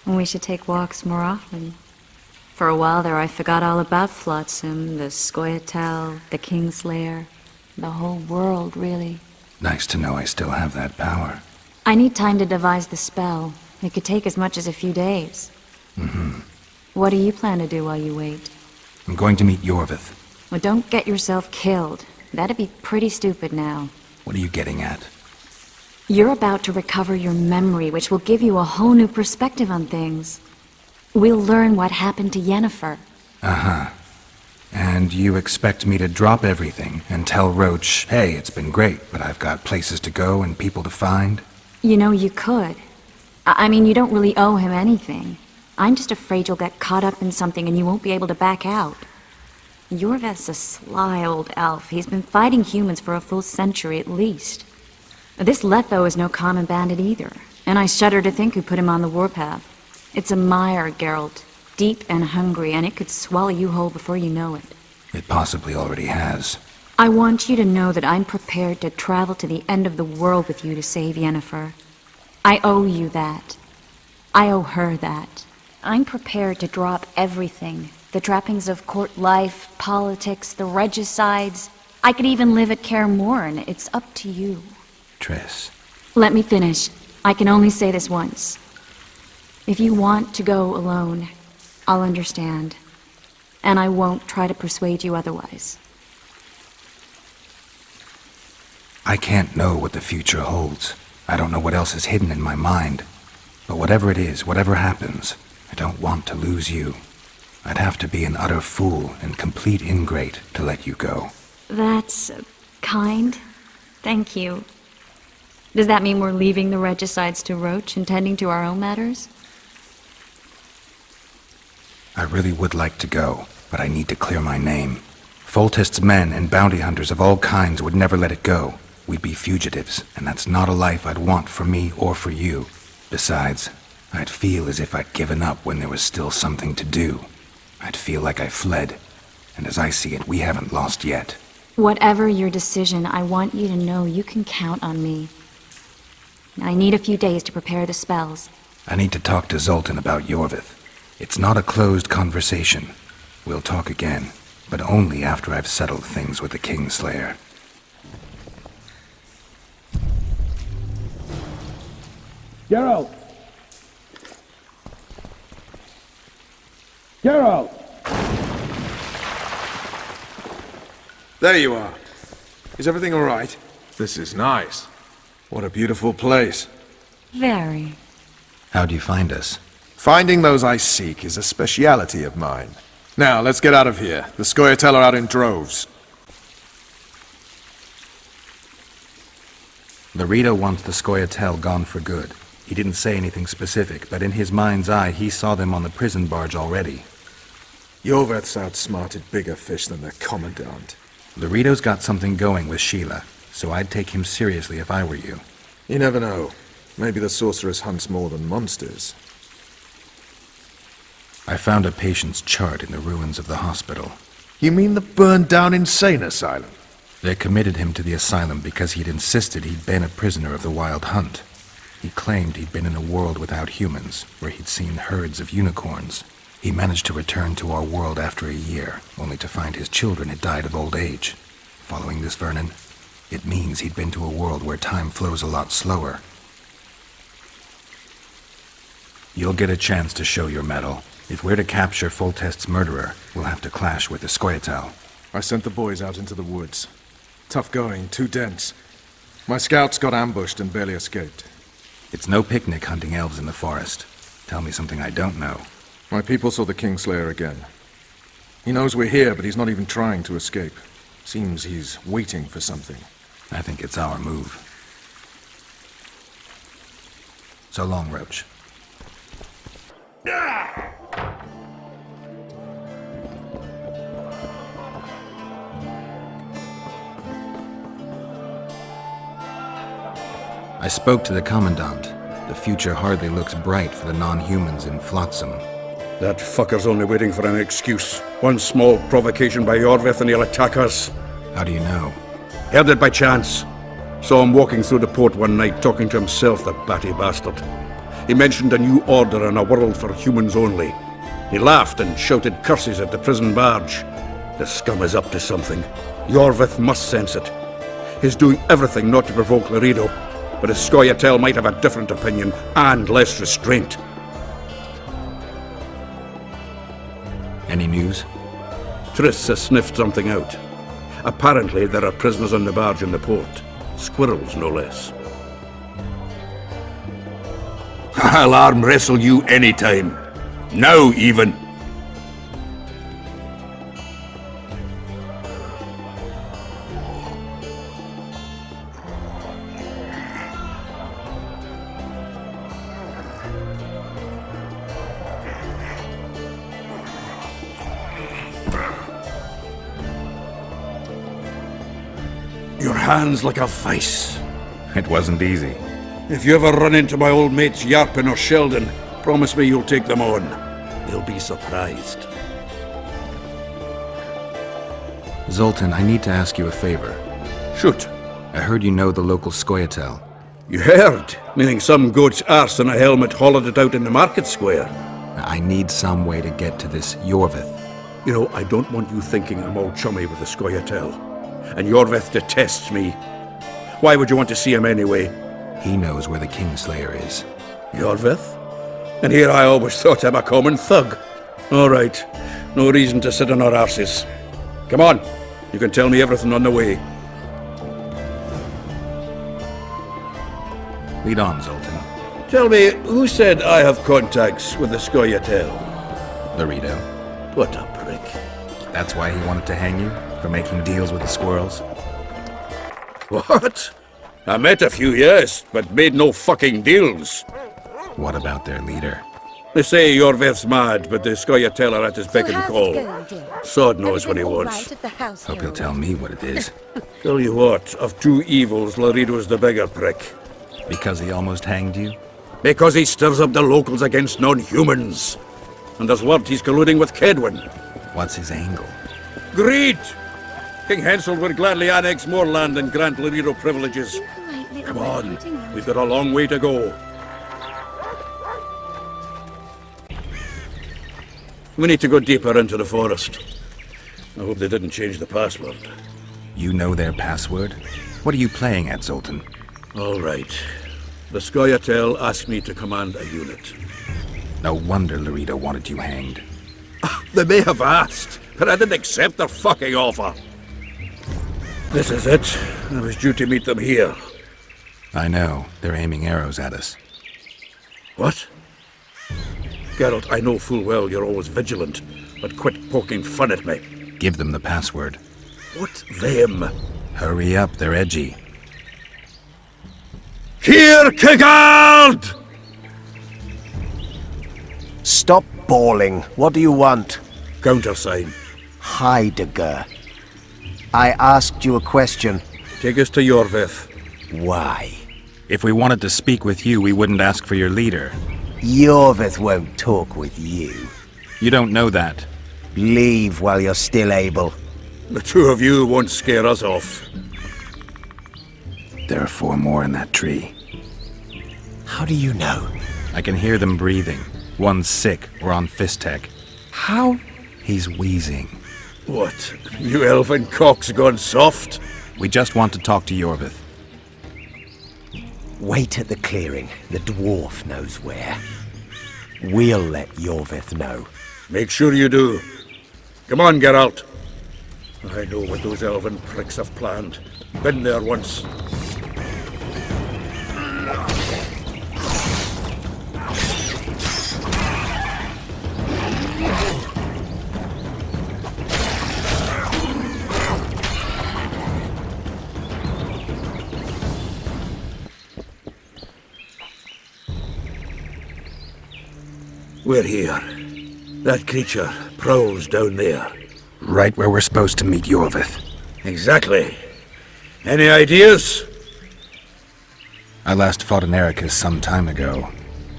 We should take walks more often. For a while there I forgot all about Flotsam, the Scoia'tael, the Kingslayer, the whole world, really. Nice to know I still have that power. I need time to devise the spell. It could take as much as a few days. What do you plan to do while you wait? I'm going to meet Yorvith. Well, don't get yourself killed. That'd be pretty stupid now. What are you getting at? You're about to recover your memory, which will give you a whole new perspective on things. We'll learn what happened to Yennefer. And you expect me to drop everything and tell Roach, hey, it's been great, but I've got places to go and people to find? You know, you could. I mean, you don't really owe him anything. I'm just afraid you'll get caught up in something and you won't be able to back out. Yorveth's a sly old elf. He's been fighting humans for a full century at least. This Letho is no common bandit either, and I shudder to think who put him on the warpath. It's a mire, Geralt, deep and hungry, and it could swallow you whole before you know it. It possibly already has. I want you to know that I'm prepared to travel to the end of the world with you to save Yennefer. I owe you that. I owe her that. I'm prepared to drop everything. The trappings of court life, politics, the regicides. I could even live at Kaer Morhen. It's up to you. Triss. Let me finish. I can only say this once. If you want to go alone, I'll understand. And I won't try to persuade you otherwise. I can't know what the future holds. I don't know what else is hidden in my mind. But whatever it is, whatever happens, I don't want to lose you. I'd have to be an utter fool and complete ingrate to let you go. That's kind. Thank you. Does that mean we're leaving the regicides to Roach and tending to our own matters? I really would like to go, but I need to clear my name. Foltest's men and bounty hunters of all kinds would never let it go. We'd be fugitives, and that's not a life I'd want for me or for you. Besides, I'd feel as if I'd given up when there was still something to do. I'd feel like I fled, and as I see it, we haven't lost yet. Whatever your decision, I want you to know you can count on me. I need a few days to prepare the spells. I need to talk to Zoltan about Yorveth. It's not a closed conversation. We'll talk again, but only after I've settled things with the Kingslayer. Geralt! Geralt! There you are. Is everything all right? This is nice. What a beautiful place. Very. How'd you find us? Finding those I seek is a speciality of mine. Now, let's get out of here. The Scoia'tael are out in droves. Loredo wants the Scoia'tael gone for good. He didn't say anything specific, but in his mind's eye, he saw them on the prison barge already. Yorveth's outsmarted bigger fish than the Commandant. Loredo's got something going with Sheila, so I'd take him seriously if I were you. You never know. Maybe the sorceress hunts more than monsters. I found a patient's chart in the ruins of the hospital. You mean the burned-down insane asylum? They committed him to the asylum because he'd insisted he'd been a prisoner of the Wild Hunt. He claimed he'd been in a world without humans, where he'd seen herds of unicorns. He managed to return to our world after a year, only to find his children had died of old age. Following this, Vernon, it means he'd been to a world where time flows a lot slower. You'll get a chance to show your mettle. If we're to capture Foltest's murderer, we'll have to clash with the Scoia'tael. I sent the boys out into the woods. Tough going, too dense. My scouts got ambushed and barely escaped. It's no picnic hunting elves in the forest. Tell me something I don't know. My people saw the Kingslayer again. He knows we're here, but he's not even trying to escape. Seems he's waiting for something. I think it's our move. So long, Roach. I spoke to the Commandant. The future hardly looks bright for the non-humans in Flotsam. That fucker's only waiting for an excuse. One small provocation by Yorveth and he'll attack us. How do you know? Heard it by chance. Saw him walking through the port one night, talking to himself, the batty bastard. He mentioned a new order and a world for humans only. He laughed and shouted curses at the prison barge. The scum is up to something. Yorveth must sense it. He's doing everything not to provoke Loredo, but his Scoia'tael might have a different opinion and less restraint. Any news? Triss has sniffed something out. Apparently there are prisoners on the barge in the port. Squirrels, no less. I'll arm wrestle you anytime. Now, even. hands like a vice. It wasn't easy. If you ever run into my old mates Yarpin or Sheldon, promise me you'll take them on. They'll be surprised. Zoltan, I need to ask you a favor. Shoot. I heard you know the local Scoia'tael. You heard? Meaning some goat's arse in a helmet hollowed it out in the market square. I need some way to get to this Yorvith. You know, I don't want you thinking I'm all chummy with the Scoia'tael. And Yorvith detests me. Why would you want to see him anyway? He knows where the Kingslayer is. Yorvith? And here I always thought him a common thug. All right. No reason to sit on our arses. Come on. You can tell me everything on the way. Lead on, Zoltan. Tell me, who said I have contacts with the Scoia'tael? Laredo. What a prick. That's why he wanted to hang you? For making deals with the squirrels? What? I met a few, yes, but made no fucking deals. What about their leader? They say Yorvith's mad, but the Scoia'tael are at his beck and call. Sod knows what he wants. Hope he'll tell me what it is. Tell you what, of two evils, Laredo's the bigger prick. Because he almost hanged you? Because he stirs up the locals against non-humans. And there's word he's colluding with Kedwin. What's his angle? Greed! King Hensel would gladly annex more land and grant Laredo privileges. Come on, we've got a long way to go. We need to go deeper into the forest. I hope they didn't change the password. You know their password? What are you playing at, Zoltan? All right. The Scoia'tael asked me to command a unit. No wonder Laredo wanted you hanged. They may have asked, but I didn't accept their fucking offer. This is it. I was due to meet them here. I know. They're aiming arrows at us. What? Geralt, I know full well you're always vigilant, but quit poking fun at me. Give them the password. What them? Hurry up, they're edgy. Here, Kigard! Stop bawling. What do you want? Countersign. Heidegger. I asked you a question. Take us to Yorvith. Why? If we wanted to speak with you, we wouldn't ask for your leader. Yorvith won't talk with you. You don't know that. Leave while you're still able. The two of you won't scare us off. There are 4 more in that tree. How do you know? I can hear them breathing. One's sick or on Fistek. How? He's wheezing. What? You elfin cock's gone soft? We just want to talk to Yorvith. Wait at the clearing. The dwarf knows where. We'll let Yorvith know. Make sure you do. Come on, Geralt. I know what those elven pricks have planned. Been there once. We're here. That creature prowls down there. Right where we're supposed to meet Yorvith. Exactly. Any ideas? I last fought an Ericus some time ago.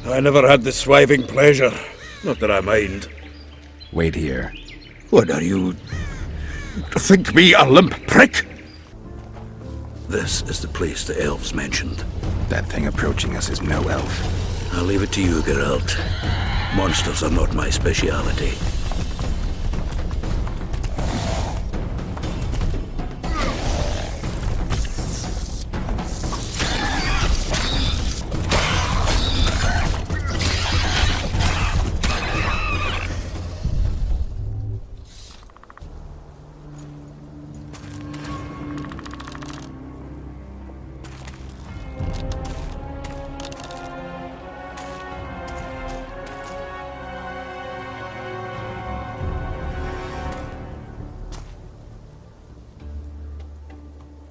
I never had the swiving pleasure. Not that I mind. Wait here. What are you... think me a limp prick? This is the place the elves mentioned. That thing approaching us is no elf. I'll leave it to you, Geralt. Monsters are not my speciality.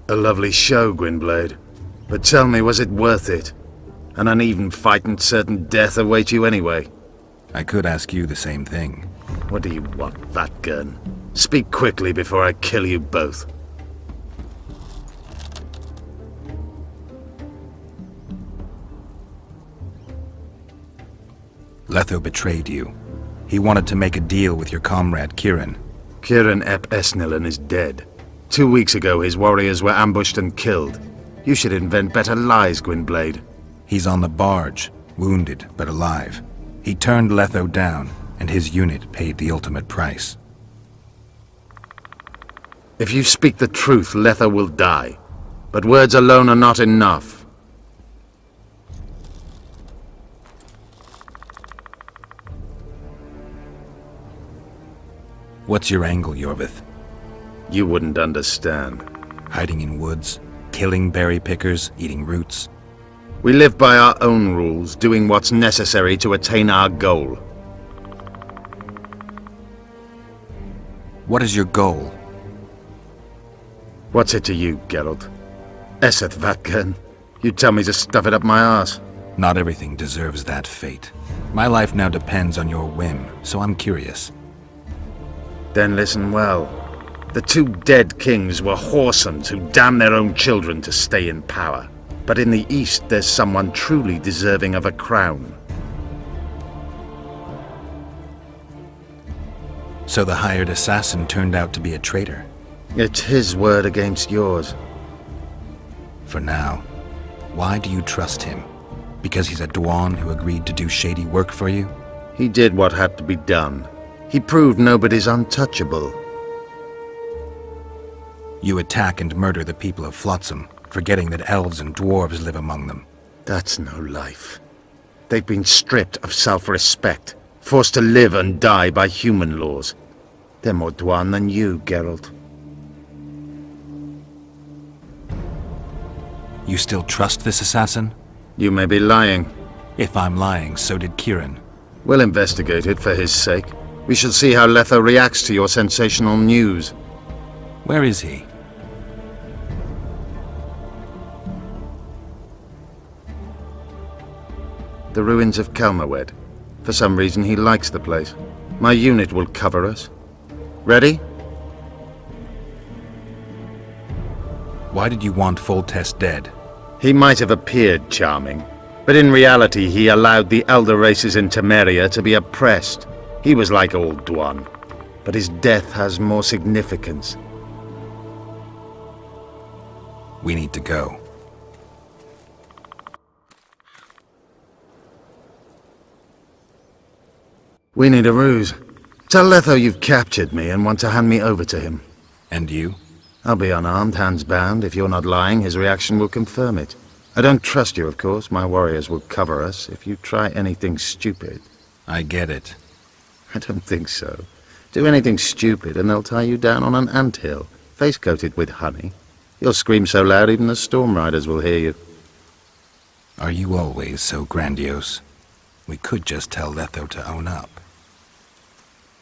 A lovely show, Gwynblade. But tell me, was it worth it? An uneven fight and certain death await you anyway. I could ask you the same thing. What do you want, that gun? Speak quickly before I kill you both. Letho betrayed you. He wanted to make a deal with your comrade, Kieran. Kieran ep Esnillen is dead. 2 weeks ago, his warriors were ambushed and killed. You should invent better lies, Gwynblade. He's on the barge, wounded but alive. He turned Letho down, and his unit paid the ultimate price. If you speak the truth, Letho will die. But words alone are not enough. What's your angle, Yorvith? You wouldn't understand. Hiding in woods, killing berry pickers, eating roots. We live by our own rules, doing what's necessary to attain our goal. What is your goal? What's it to you, Geralt? Eseth Vatgern? You tell me to stuff it up my arse. Not everything deserves that fate. My life now depends on your whim, so I'm curious. Then listen well. The 2 dead kings were whoresons who damned their own children to stay in power. But in the East, there's someone truly deserving of a crown. So the hired assassin turned out to be a traitor? It's his word against yours. For now. Why do you trust him? Because he's a Dwan who agreed to do shady work for you? He did what had to be done. He proved nobody's untouchable. You attack and murder the people of Flotsam, forgetting that elves and dwarves live among them. That's no life. They've been stripped of self-respect, forced to live and die by human laws. They're more Dwan than you, Geralt. You still trust this assassin? You may be lying. If I'm lying, so did Kieran. We'll investigate it for his sake. We shall see how Letho reacts to your sensational news. Where is he? The ruins of Kelmerwed. For some reason, he likes the place. My unit will cover us. Ready? Why did you want Foltest dead? He might have appeared charming, but in reality he allowed the elder races in Temeria to be oppressed. He was like old Dwan, but his death has more significance. We need to go. We need a ruse. Tell Letho you've captured me and want to hand me over to him. And you? I'll be unarmed, hands bound. If you're not lying, his reaction will confirm it. I don't trust you, of course. My warriors will cover us if you try anything stupid. I get it. I don't think so. Do anything stupid and they'll tie you down on an anthill, face-coated with honey. You'll scream so loud even the Storm Riders will hear you. Are you always so grandiose? We could just tell Letho to own up.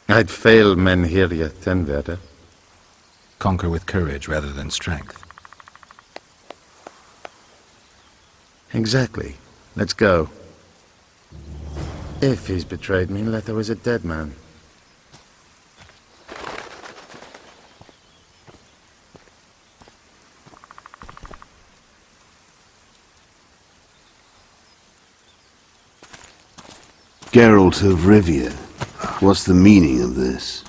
I'd fail Menhiria Tenverda. Conquer with courage rather than strength. Exactly. Let's go. If he's betrayed me, Letho is a dead man. Geralt of Rivia, what's the meaning of this?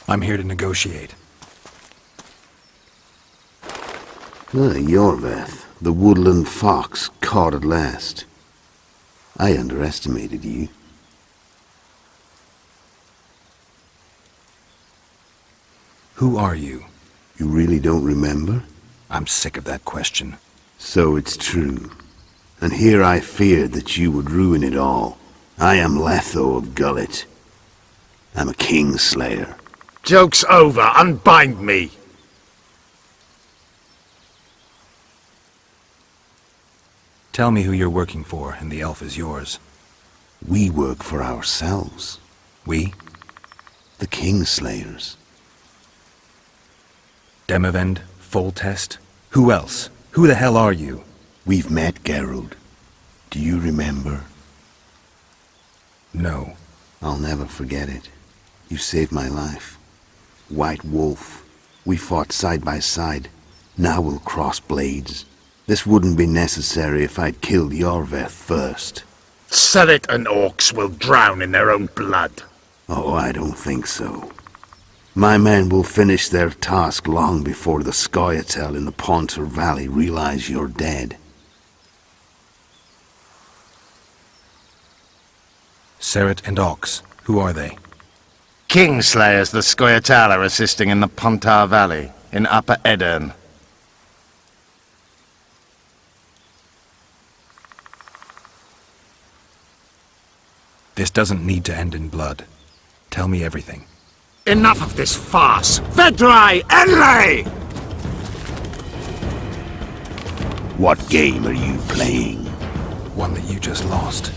I'm here to negotiate. Yorveth, the woodland fox, caught at last. I underestimated you. Who are you? You really don't remember? I'm sick of that question. So it's true. And here I feared that you would ruin it all. I am Letho of Gullet. I'm a Kingslayer. Joke's over! Unbind me! Tell me who you're working for, and the elf is yours. We work for ourselves. We? The Kingslayers. Demavend? Foltest? Who else? Who the hell are you? We've met, Geralt. Do you remember? No. I'll never forget it. You saved my life. White Wolf. We fought side by side. Now we'll cross blades. This wouldn't be necessary if I'd killed Yorveth first. Surrit and orcs will drown in their own blood. Oh, I don't think so. My men will finish their task long before the Scoia'tael in the Pontar Valley realize you're dead. Surrit and Ox, who are they? Kingslayers the Scoia'tael are assisting in the Pontar Valley, in Upper Edirn. This doesn't need to end in blood. Tell me everything. Enough of this farce! Vedrai, Enlay! What game are you playing? One that you just lost.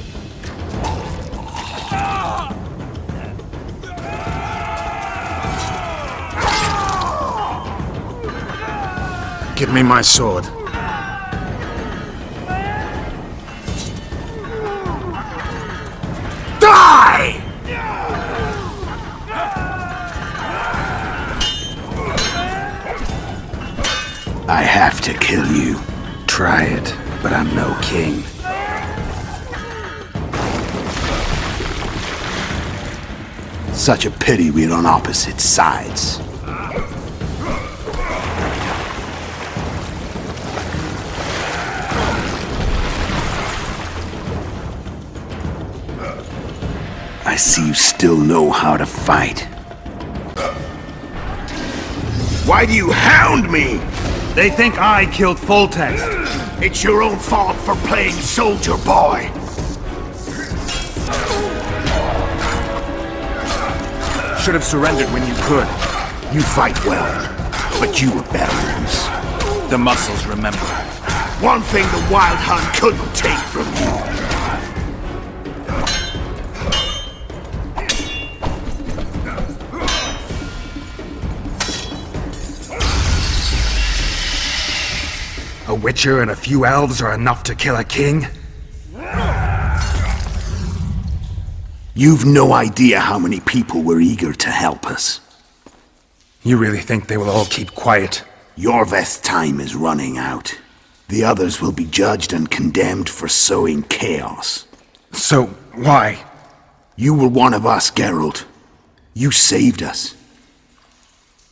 Give me my sword. Die! I have to kill you. Try it, but I'm no king. Such a pity we're on opposite sides. I see you still know how to fight. Why do you hound me? They think I killed Foltest. It's your own fault for playing soldier boy. Should have surrendered when you could. You fight well, but you were better. The muscles remember. One thing the Wild Hunt couldn't take from you. A witcher and a few elves are enough to kill a king? You've no idea how many people were eager to help us. You really think they will all keep quiet? Yorveth's time is running out. The others will be judged and condemned for sowing chaos. So, why? You were one of us, Geralt. You saved us.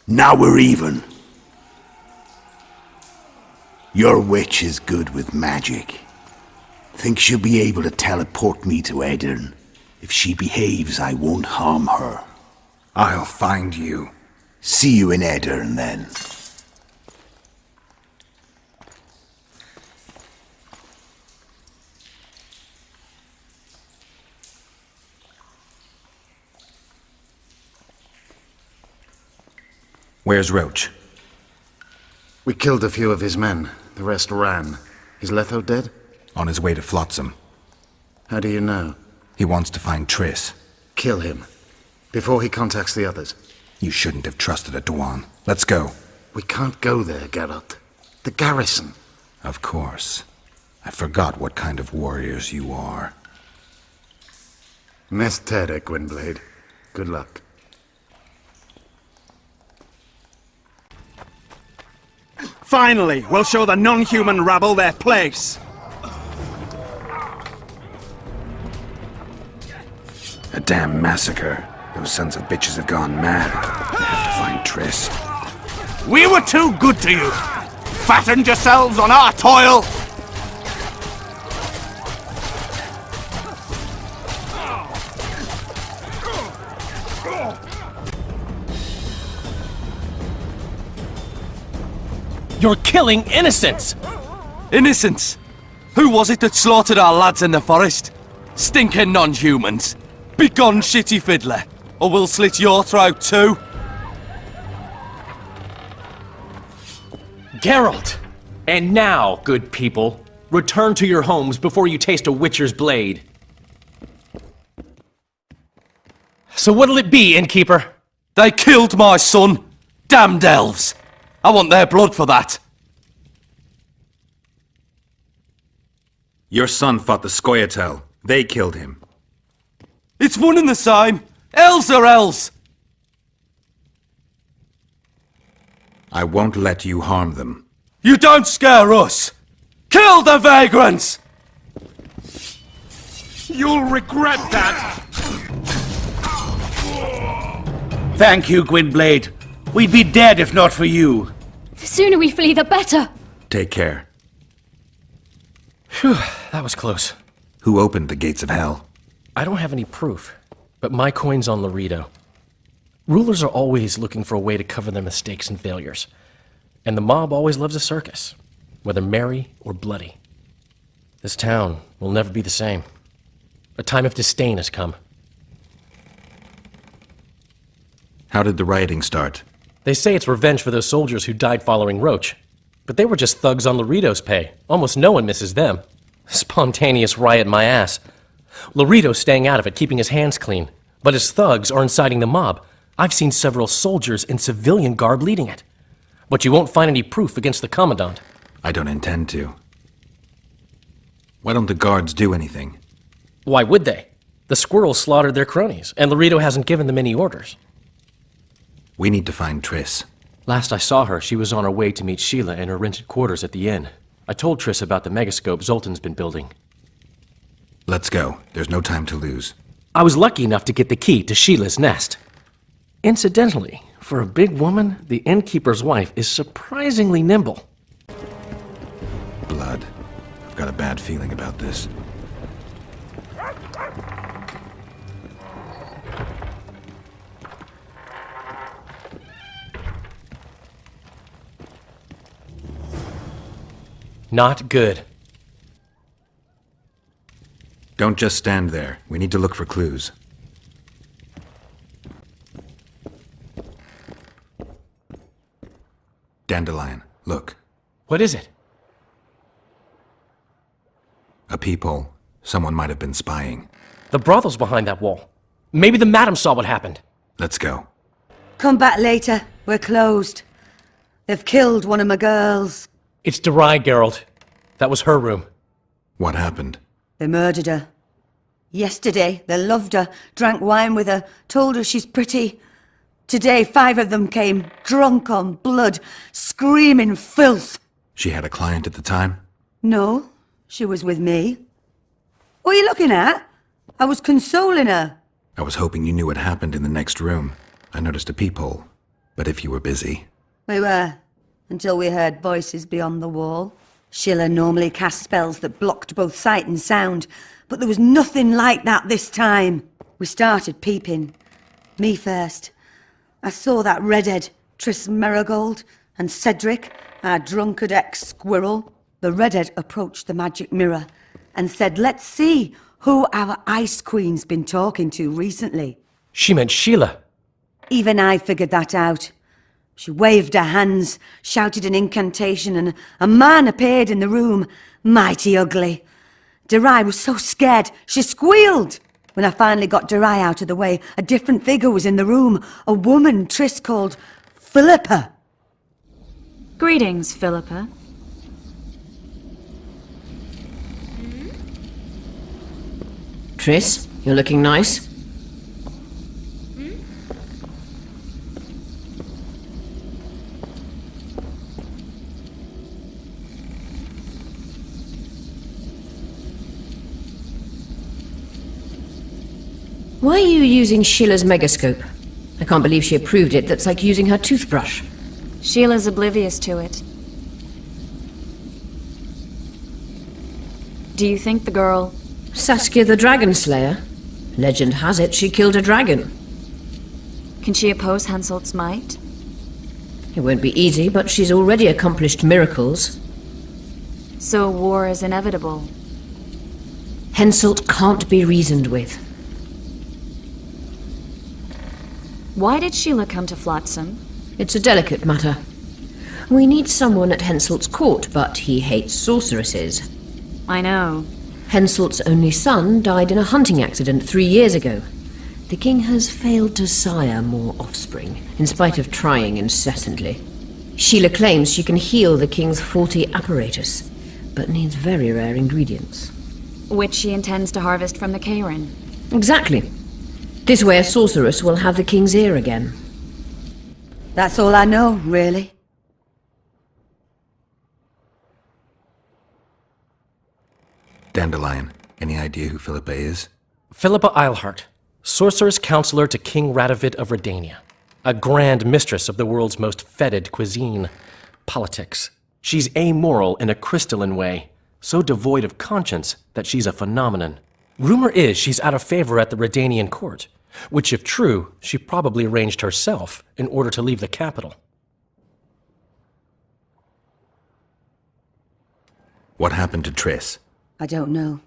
Now we're even. Your witch is good with magic. Think she'll be able to teleport me to Edirn. If she behaves, I won't harm her. I'll find you. See you in Edirn, then. Where's Roach? We killed a few of his men. The rest ran. Is Letho dead? On his way to Flotsam. How do you know? He wants to find Triss. Kill him. Before he contacts the others. You shouldn't have trusted a Dwan. Let's go. We can't go there, Geralt. The garrison. Of course. I forgot what kind of warriors you are. Mes Tere, Gwynblade. Good luck. Finally, we'll show the non-human rabble their place. A damn massacre. Those sons of bitches have gone mad. They have to find Triss. We were too good to you. Fattened yourselves on our toil. You're killing innocents! Innocents? Who was it that slaughtered our lads in the forest? Stinking non-humans. Begone, shitty fiddler, or we'll slit your throat too. Geralt! And now, good people, return to your homes before you taste a witcher's blade. So what'll it be, innkeeper? They killed my son. Damned elves. I want their blood for that. Your son fought the Scoia'tael. They killed him. It's one and the same. Elves are elves. I won't let you harm them. You don't scare us. Kill the vagrants! You'll regret that! Thank you, Gwynblade. We'd be dead if not for you. The sooner we flee, the better. Take care. Phew, that was close. Who opened the gates of hell? I don't have any proof, but my coin's on Laredo. Rulers are always looking for a way to cover their mistakes and failures. And the mob always loves a circus, whether merry or bloody. This town will never be the same. A time of disdain has come. How did the rioting start? They say it's revenge for those soldiers who died following Roach. But they were just thugs on Laredo's pay. Almost no one misses them. Spontaneous riot my ass. Laredo's staying out of it, keeping his hands clean. But his thugs are inciting the mob. I've seen several soldiers in civilian garb leading it. But you won't find any proof against the Commandant. I don't intend to. Why don't the guards do anything? Why would they? The squirrels slaughtered their cronies, and Laredo hasn't given them any orders. We need to find Triss. Last I saw her, she was on her way to meet Sheila in her rented quarters at the inn. I told Triss about the megascope Zoltan's been building. Let's go. There's no time to lose. I was lucky enough to get the key to Sheila's nest. Incidentally, for a big woman, the innkeeper's wife is surprisingly nimble. Blood. I've got a bad feeling about this. Not good. Don't just stand there. We need to look for clues. Dandelion, look. What is it? A peephole. Someone might have been spying. The brothel's behind that wall. Maybe the madam saw what happened. Let's go. Come back later. We're closed. They've killed one of my girls. It's Derai, Geralt. That was her room. What happened? They murdered her. Yesterday, they loved her, drank wine with her, told her she's pretty. Today, 5 of them came, drunk on blood, screaming filth. She had a client at the time? No, she was with me. What are you looking at? I was consoling her. I was hoping you knew what happened in the next room. I noticed a peephole. But if you were busy... We were, until we heard voices beyond the wall. Sheila normally cast spells that blocked both sight and sound, but there was nothing like that this time. We started peeping. Me first. I saw that redhead, Triss Merigold, and Cedric, our drunkard ex-squirrel. The redhead approached the magic mirror and said, let's see who our Ice Queen's been talking to recently. She meant Sheila. Even I figured that out. She waved her hands, shouted an incantation, and a man appeared in the room, mighty ugly. Derai was so scared, she squealed. When I finally got Derai out of the way, a different figure was in the room, a woman Triss called Philippa. Greetings, Philippa. Triss, you're looking nice. Why are you using Sheila's megascope? I can't believe she approved it. That's like using her toothbrush. Sheila's oblivious to it. Do you think the girl... Saskia the Dragon Slayer? Legend has it she killed a dragon. Can she oppose Henselt's might? It won't be easy, but she's already accomplished miracles. So war is inevitable. Henselt can't be reasoned with. Why did Sheila come to Flotsam? It's a delicate matter. We need someone at Henselt's court, but he hates sorceresses. I know. Henselt's only son died in a hunting accident 3 years ago. The king has failed to sire more offspring, in spite of trying incessantly. Sheila claims she can heal the king's faulty apparatus, but needs very rare ingredients. Which she intends to harvest from the Cairn. Exactly. This way a sorceress will have the king's ear again. That's all I know, really. Dandelion, any idea who Philippa is? Philippa Eilhart, sorceress counselor to King Radovid of Redania. A grand mistress of the world's most fetid cuisine, politics. She's amoral in a crystalline way, so devoid of conscience that she's a phenomenon. Rumor is she's out of favor at the Redanian court, which if true, she probably arranged herself in order to leave the capital. What happened to Triss? I don't know.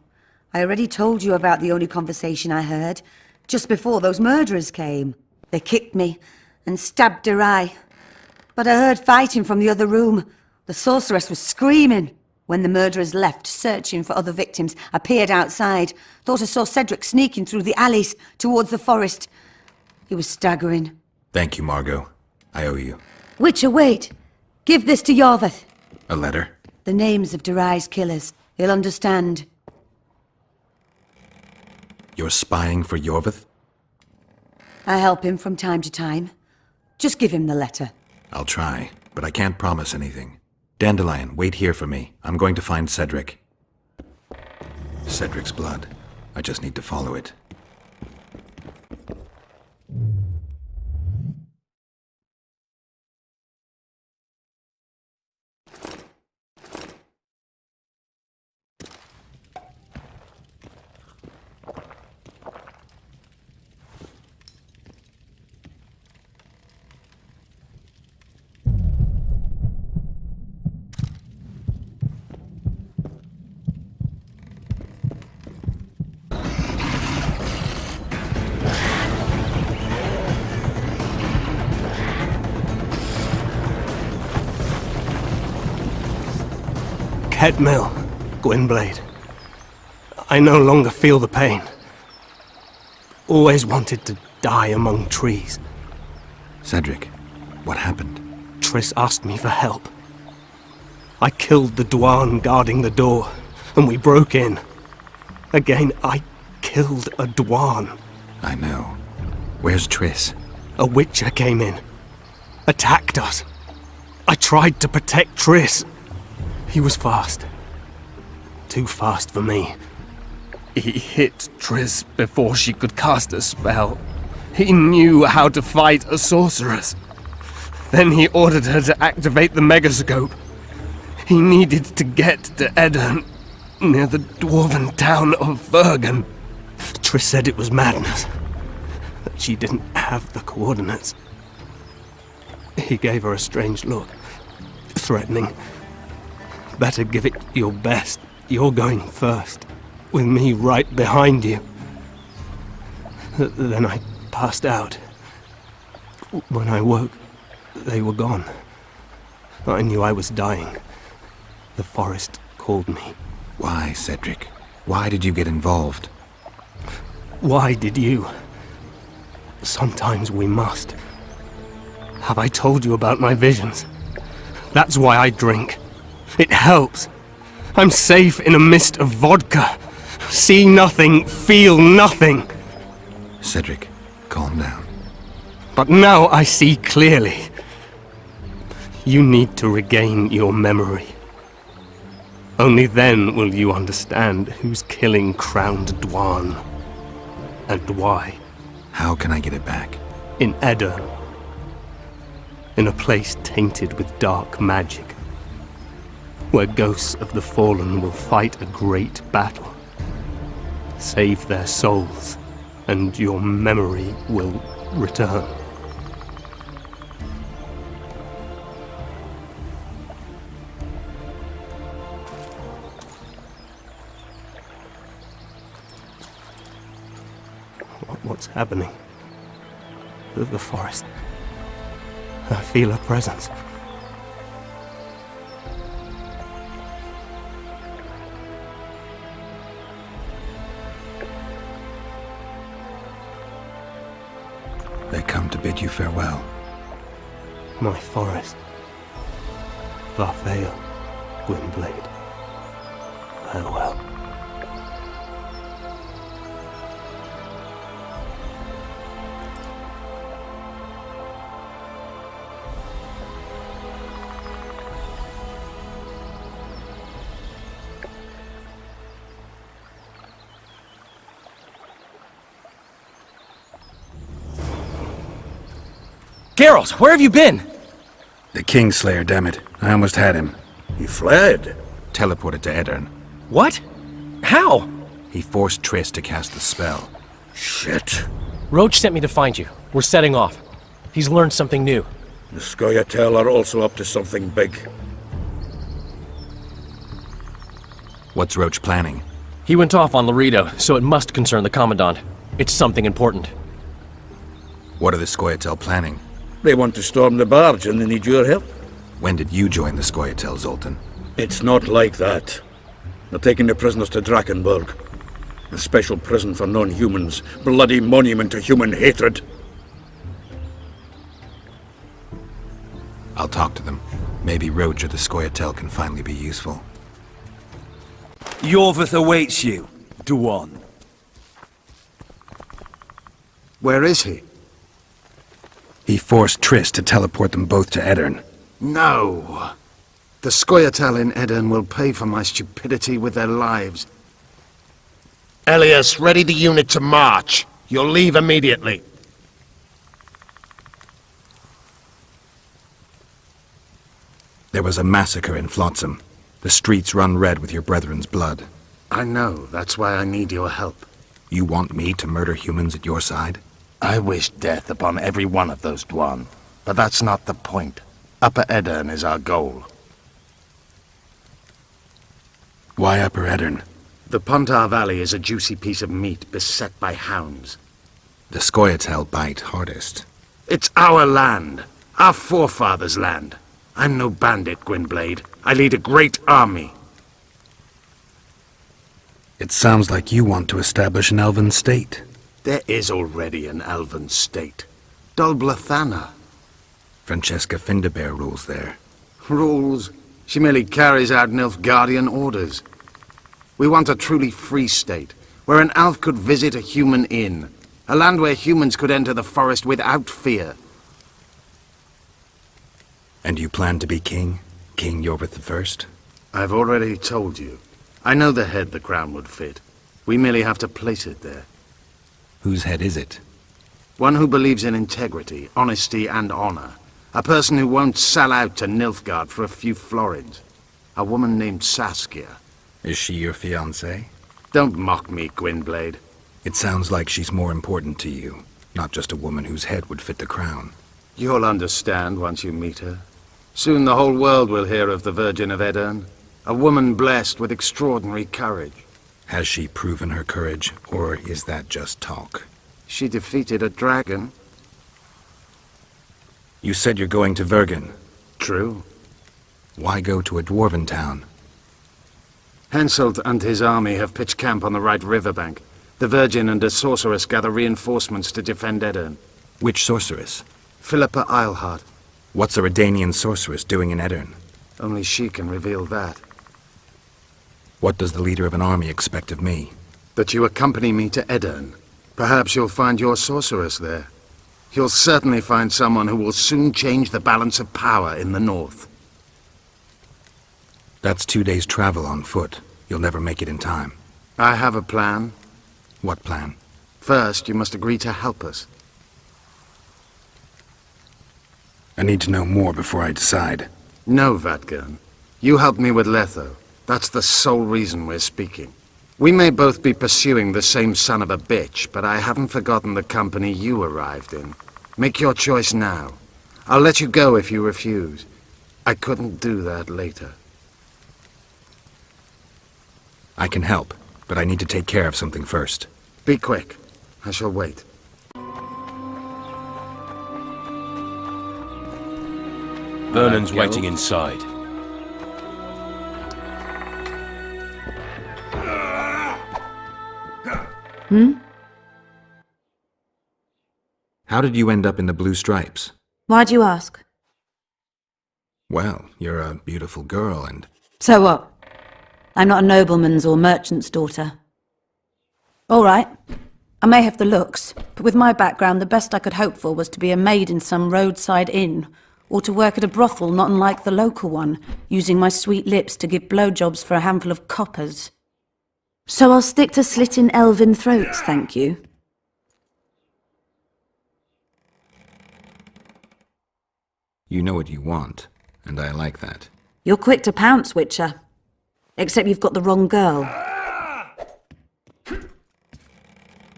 I already told you about the only conversation I heard, just before those murderers came. They kicked me and stabbed Durai. But I heard fighting from the other room. The sorceress was screaming. When the murderers left, searching for other victims, I peered outside. Thought I saw Cedric sneaking through the alleys towards the forest. He was staggering. Thank you, Margot. I owe you. Witcher, wait! Give this to Yorveth. A letter? The names of Durai's killers. He'll understand. You're spying for Yorveth? I help him from time to time. Just give him the letter. I'll try, but I can't promise anything. Dandelion, wait here for me. I'm going to find Cedric. Cedric's blood. I just need to follow it. Headmill, Gwynblade. I no longer feel the pain. Always wanted to die among trees. Cedric, what happened? Triss asked me for help. I killed the Dwarn guarding the door, and we broke in. Again, I killed a Dwarn. I know. Where's Triss? A Witcher came in. Attacked us. I tried to protect Triss. He was fast. Too fast for me. He hit Triss before she could cast a spell. He knew how to fight a sorceress. Then he ordered her to activate the Megascope. He needed to get to Edirn, near the dwarven town of Vergen. Triss said it was madness, that she didn't have the coordinates. He gave her a strange look, threatening. Better give it your best. You're going first, with me right behind you. Then I passed out. When I woke, they were gone. I knew I was dying. The forest called me. Why, Cedric? Why did you get involved? Why did you? Sometimes we must. Have I told you about my visions? That's why I drink. It helps. I'm safe in a mist of vodka. See nothing, feel nothing. Cedric, calm down. But now I see clearly. You need to regain your memory. Only then will you understand who's killing Crowned Dwarn. And why. How can I get it back? In Edirn. In a place tainted with dark magic. Where ghosts of the fallen will fight a great battle. Save their souls, and your memory will return. What's happening? The forest. I feel a presence. They come to bid you farewell. My forest. Varfale, Gwynblade. Farewell. Geralt, where have you been? The Kingslayer, damn it. I almost had him. He fled. Teleported to Edirn. What? How? He forced Triss to cast the spell. Shit. Roach sent me to find you. We're setting off. He's learned something new. The Scoia'tael are also up to something big. What's Roach planning? He went off on Loredo, so it must concern the Commandant. It's something important. What are the Scoia'tael planning? They want to storm the barge and they need your help. When did you join the Scoia'tael, Zoltan? It's not like that. They're taking the prisoners to Drakenburg. A special prison for non-humans. Bloody monument to human hatred. I'll talk to them. Maybe Roach or the Scoia'tael can finally be useful. Yorvith awaits you, Duan. Where is he? He forced Triss to teleport them both to Edirn. No! The Scoia'tael in Edirn will pay for my stupidity with their lives. Elias, ready the unit to march. You'll leave immediately. There was a massacre in Flotsam. The streets run red with your brethren's blood. I know, that's why I need your help. You want me to murder humans at your side? I wish death upon every one of those Dwan. But that's not the point. Upper Edirn is our goal. Why Upper Edirn? The Pontar Valley is a juicy piece of meat beset by hounds. The Scoia'tael bite hardest. It's our land. Our forefathers' land. I'm no bandit, Gwynblade. I lead a great army. It sounds like you want to establish an elven state. There is already an elven state. Dol Blathanna. Francesca Findabair rules there. Rules? She merely carries out Nilfgaardian orders. We want a truly free state, where an elf could visit a human inn. A land where humans could enter the forest without fear. And you plan to be king? King Yorvith I? I've already told you. I know the head the crown would fit. We merely have to place it there. Whose head is it? One who believes in integrity, honesty, and honor. A person who won't sell out to Nilfgaard for a few florins. A woman named Saskia. Is she your fiancée? Don't mock me, Gwynblade. It sounds like she's more important to you, not just a woman whose head would fit the crown. You'll understand once you meet her. Soon the whole world will hear of the Virgin of Edirn. A woman blessed with extraordinary courage. Has she proven her courage, or is that just talk? She defeated a dragon. You said you're going to Vergen. True. Why go to a dwarven town? Henselt and his army have pitched camp on the right riverbank. The Virgin and a sorceress gather reinforcements to defend Edirn. Which sorceress? Philippa Eilhart. What's a Redanian sorceress doing in Edirn? Only she can reveal that. What does the leader of an army expect of me? That you accompany me to Edirn. Perhaps you'll find your sorceress there. You'll certainly find someone who will soon change the balance of power in the north. That's 2 days' travel on foot. You'll never make it in time. I have a plan. What plan? First, you must agree to help us. I need to know more before I decide. No, Vatgern. You helped me with Letho. That's the sole reason we're speaking. We may both be pursuing the same son of a bitch, but I haven't forgotten the company you arrived in. Make your choice now. I'll let you go if you refuse. I couldn't do that later. I can help, but I need to take care of something first. Be quick. I shall wait. Vernon's waiting inside. How did you end up in the Blue Stripes? Why'd you ask? Well, you're a beautiful girl and... So what? I'm not a nobleman's or merchant's daughter. All right. I may have the looks, but with my background, the best I could hope for was to be a maid in some roadside inn, or to work at a brothel not unlike the local one, using my sweet lips to give blowjobs for a handful of coppers. So I'll stick to slitting elven throats, thank you. You know what you want, and I like that. You're quick to pounce, Witcher. Except you've got the wrong girl.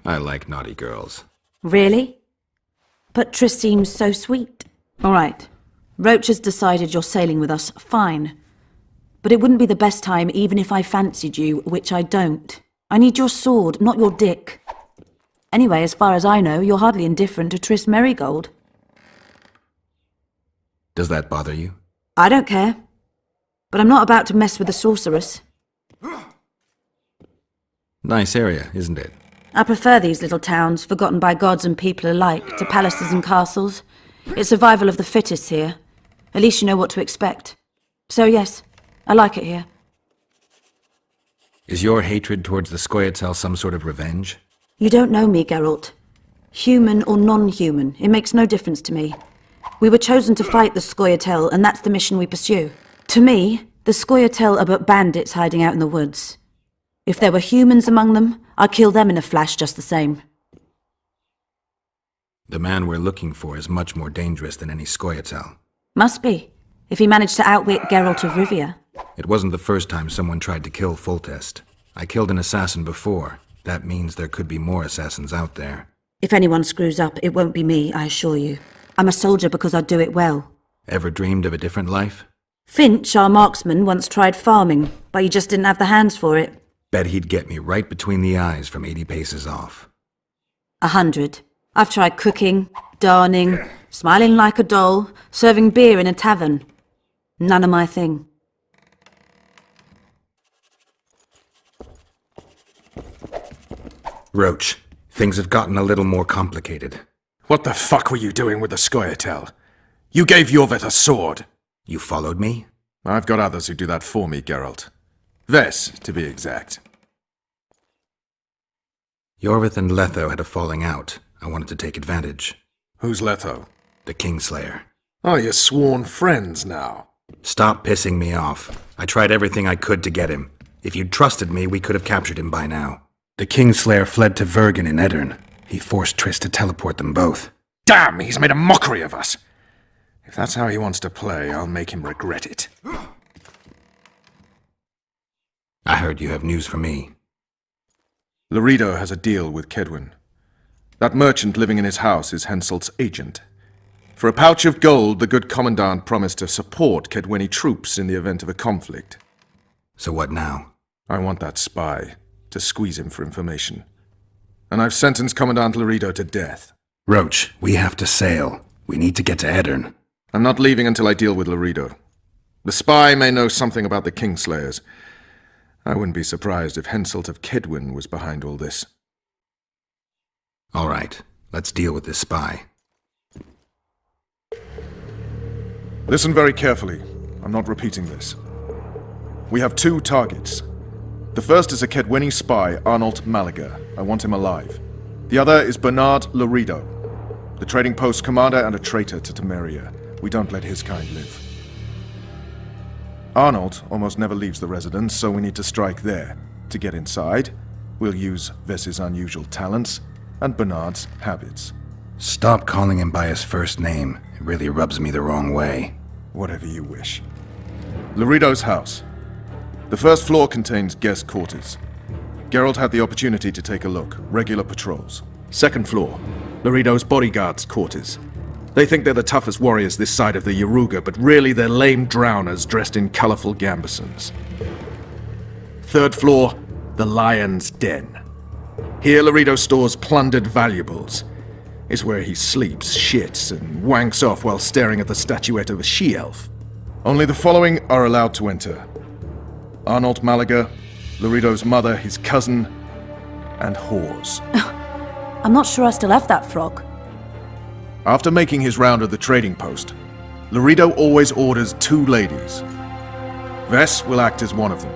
I like naughty girls. Really? But Triss seems so sweet. All right. Roach has decided you're sailing with us. Fine. But it wouldn't be the best time even if I fancied you, which I don't. I need your sword, not your dick. Anyway, as far as I know, you're hardly indifferent to Triss Merigold. Does that bother you? I don't care. But I'm not about to mess with the sorceress. Nice area, isn't it? I prefer these little towns, forgotten by gods and people alike, to palaces and castles. It's survival of the fittest here. At least you know what to expect. So yes, I like it here. Is your hatred towards the Scoia'tael some sort of revenge? You don't know me, Geralt. Human or non-human, it makes no difference to me. We were chosen to fight the Scoia'tael, and that's the mission we pursue. To me, the Scoia'tael are but bandits hiding out in the woods. If there were humans among them, I'd kill them in a flash just the same. The man we're looking for is much more dangerous than any Scoia'tael. Must be, if he managed to outwit Geralt of Rivia. It wasn't the first time someone tried to kill Foltest. I killed an assassin before. That means there could be more assassins out there. If anyone screws up, it won't be me, I assure you. I'm a soldier because I do it well. Ever dreamed of a different life? Finch, our marksman, once tried farming, but he just didn't have the hands for it. Bet he'd get me right between the eyes from 80 paces off. 100. I've tried cooking, darning, smiling like a doll, serving beer in a tavern. None of my thing. Roach, things have gotten a little more complicated. What the fuck were you doing with the Scoia'tael? You gave Iorveth a sword. You followed me? I've got others who do that for me, Geralt. Ves, to be exact. Iorveth and Letho had a falling out. I wanted to take advantage. Who's Letho? The Kingslayer. Oh, you're sworn friends now. Stop pissing me off. I tried everything I could to get him. If you'd trusted me, we could have captured him by now. The Kingslayer fled to Vergen in Edirn. He forced Triss to teleport them both. Damn, he's made a mockery of us. If that's how he wants to play, I'll make him regret it. I heard you have news for me. Loredo has a deal with Kaedwen. That merchant living in his house is Henselt's agent. For a pouch of gold, the good commandant promised to support Kaedweni troops in the event of a conflict. So what now? I want that spy, to squeeze him for information. And I've sentenced Commandant Loredo to death. Roach, we have to sail. We need to get to Edirn. I'm not leaving until I deal with Loredo. The spy may know something about the Kingslayers. I wouldn't be surprised if Henselt of Kaedwen was behind all this. All right, let's deal with this spy. Listen very carefully. I'm not repeating this. We have two targets. The first is a Kaedweni spy, Arnold Malaga. I want him alive. The other is Bernard Loredo, the trading post commander and a traitor to Temeria. We don't let his kind live. Arnold almost never leaves the residence, so we need to strike there. To get inside, we'll use Ves's unusual talents and Bernard's habits. Stop calling him by his first name. It really rubs me the wrong way. Whatever you wish. Loredo's house. The first floor contains guest quarters. Geralt had the opportunity to take a look. Regular patrols. Second floor. Loredo's bodyguards' quarters. They think they're the toughest warriors this side of the Yaruga, but really they're lame drowners dressed in colorful gambesons. Third floor, the Lion's Den. Here Loredo stores plundered valuables. It's where he sleeps, shits, and wanks off while staring at the statuette of a she-elf. Only the following are allowed to enter. Arnold Malaga, Loredo's mother, his cousin, and whores. I'm not sure I still have that frog. After making his round of the trading post, Loredo always orders 2 ladies. Ves will act as one of them.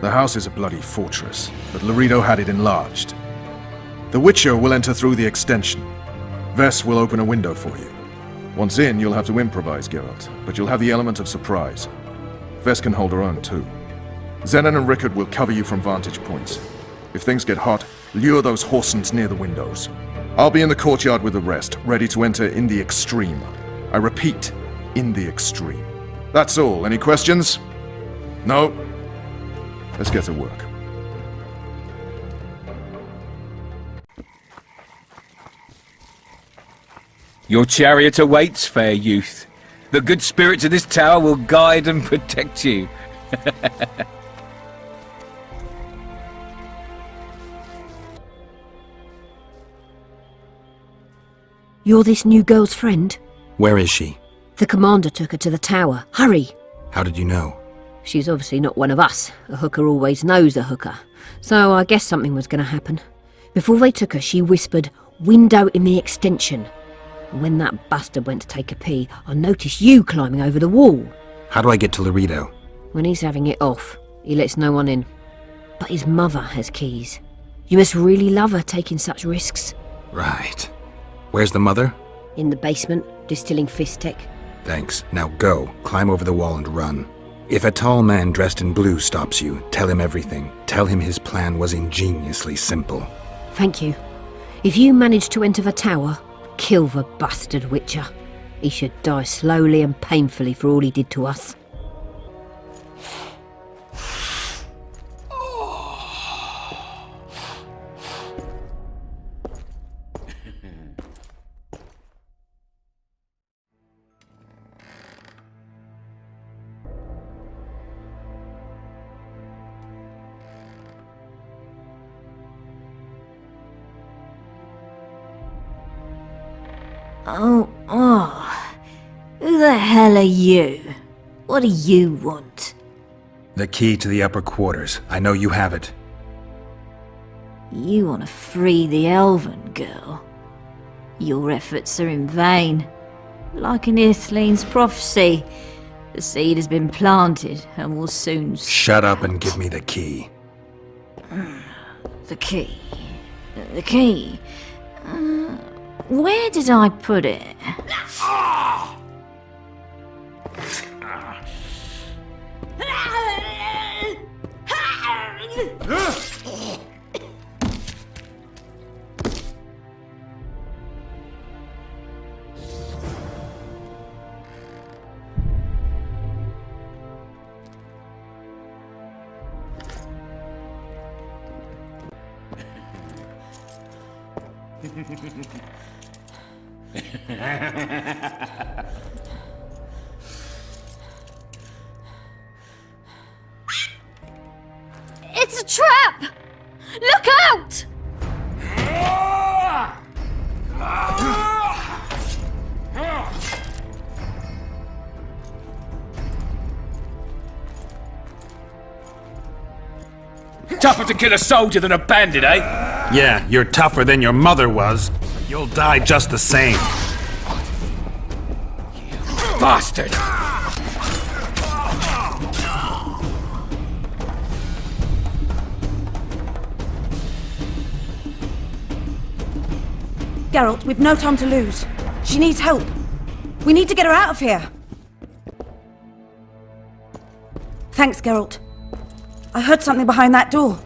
The house is a bloody fortress, but Loredo had it enlarged. The Witcher will enter through the extension. Ves will open a window for you. Once in, you'll have to improvise, Geralt, but you'll have the element of surprise. Ves can hold her own, too. Zenon and Rickard will cover you from vantage points. If things get hot, lure those horsens near the windows. I'll be in the courtyard with the rest, ready to enter in the extreme. I repeat, in the extreme. That's all. Any questions? No? Let's get to work. Your chariot awaits, fair youth. The good spirits of this tower will guide and protect you. You're this new girl's friend? Where is she? The commander took her to the tower. Hurry! How did you know? She's obviously not one of us. A hooker always knows a hooker. So I guess something was going to happen. Before they took her, she whispered, "Window in the extension." And when that bastard went to take a pee, I noticed you climbing over the wall. How do I get to Laredo? When he's having it off, he lets no one in. But his mother has keys. You must really love her taking such risks. Right. Where's the mother? In the basement, distilling Fistech. Thanks. Now go. Climb over the wall and run. If a tall man dressed in blue stops you, tell him everything. Tell him his plan was ingeniously simple. Thank you. If you manage to enter the tower, kill the bastard Witcher. He should die slowly and painfully for all he did to us. Oh. Who the hell are you? What do you want? The key to the upper quarters. I know you have it. You want to free the elven girl? Your efforts are in vain. Like in Ithleen's prophecy, the seed has been planted and will soon... Shut up and give me the key. The key. The key. Where did I put it? It's a trap! Look out! Tougher to kill a soldier than a bandit, eh? Yeah, you're tougher than your mother was. But you'll die just the same. Bastard! Geralt, we've no time to lose. She needs help. We need to get her out of here. Thanks, Geralt. I heard something behind that door.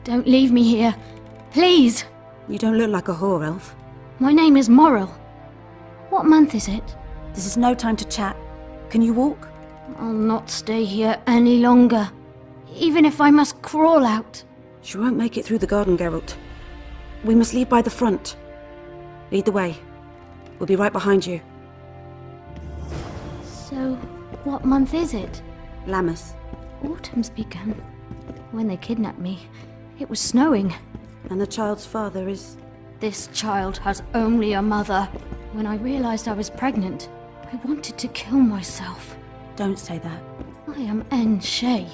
Don't leave me here. Please. You don't look like a whore elf. My name is Morrill. What month is it? This is no time to chat. Can you walk? I'll not stay here any longer. Even if I must crawl out. She won't make it through the garden, Geralt. We must leave by the front. Lead the way. We'll be right behind you. So, what month is it? Lammas. Autumn's begun. When they kidnapped me, it was snowing. And the child's father is... This child has only a mother. When I realized I was pregnant, I wanted to kill myself. Don't say that. I am N. Shay.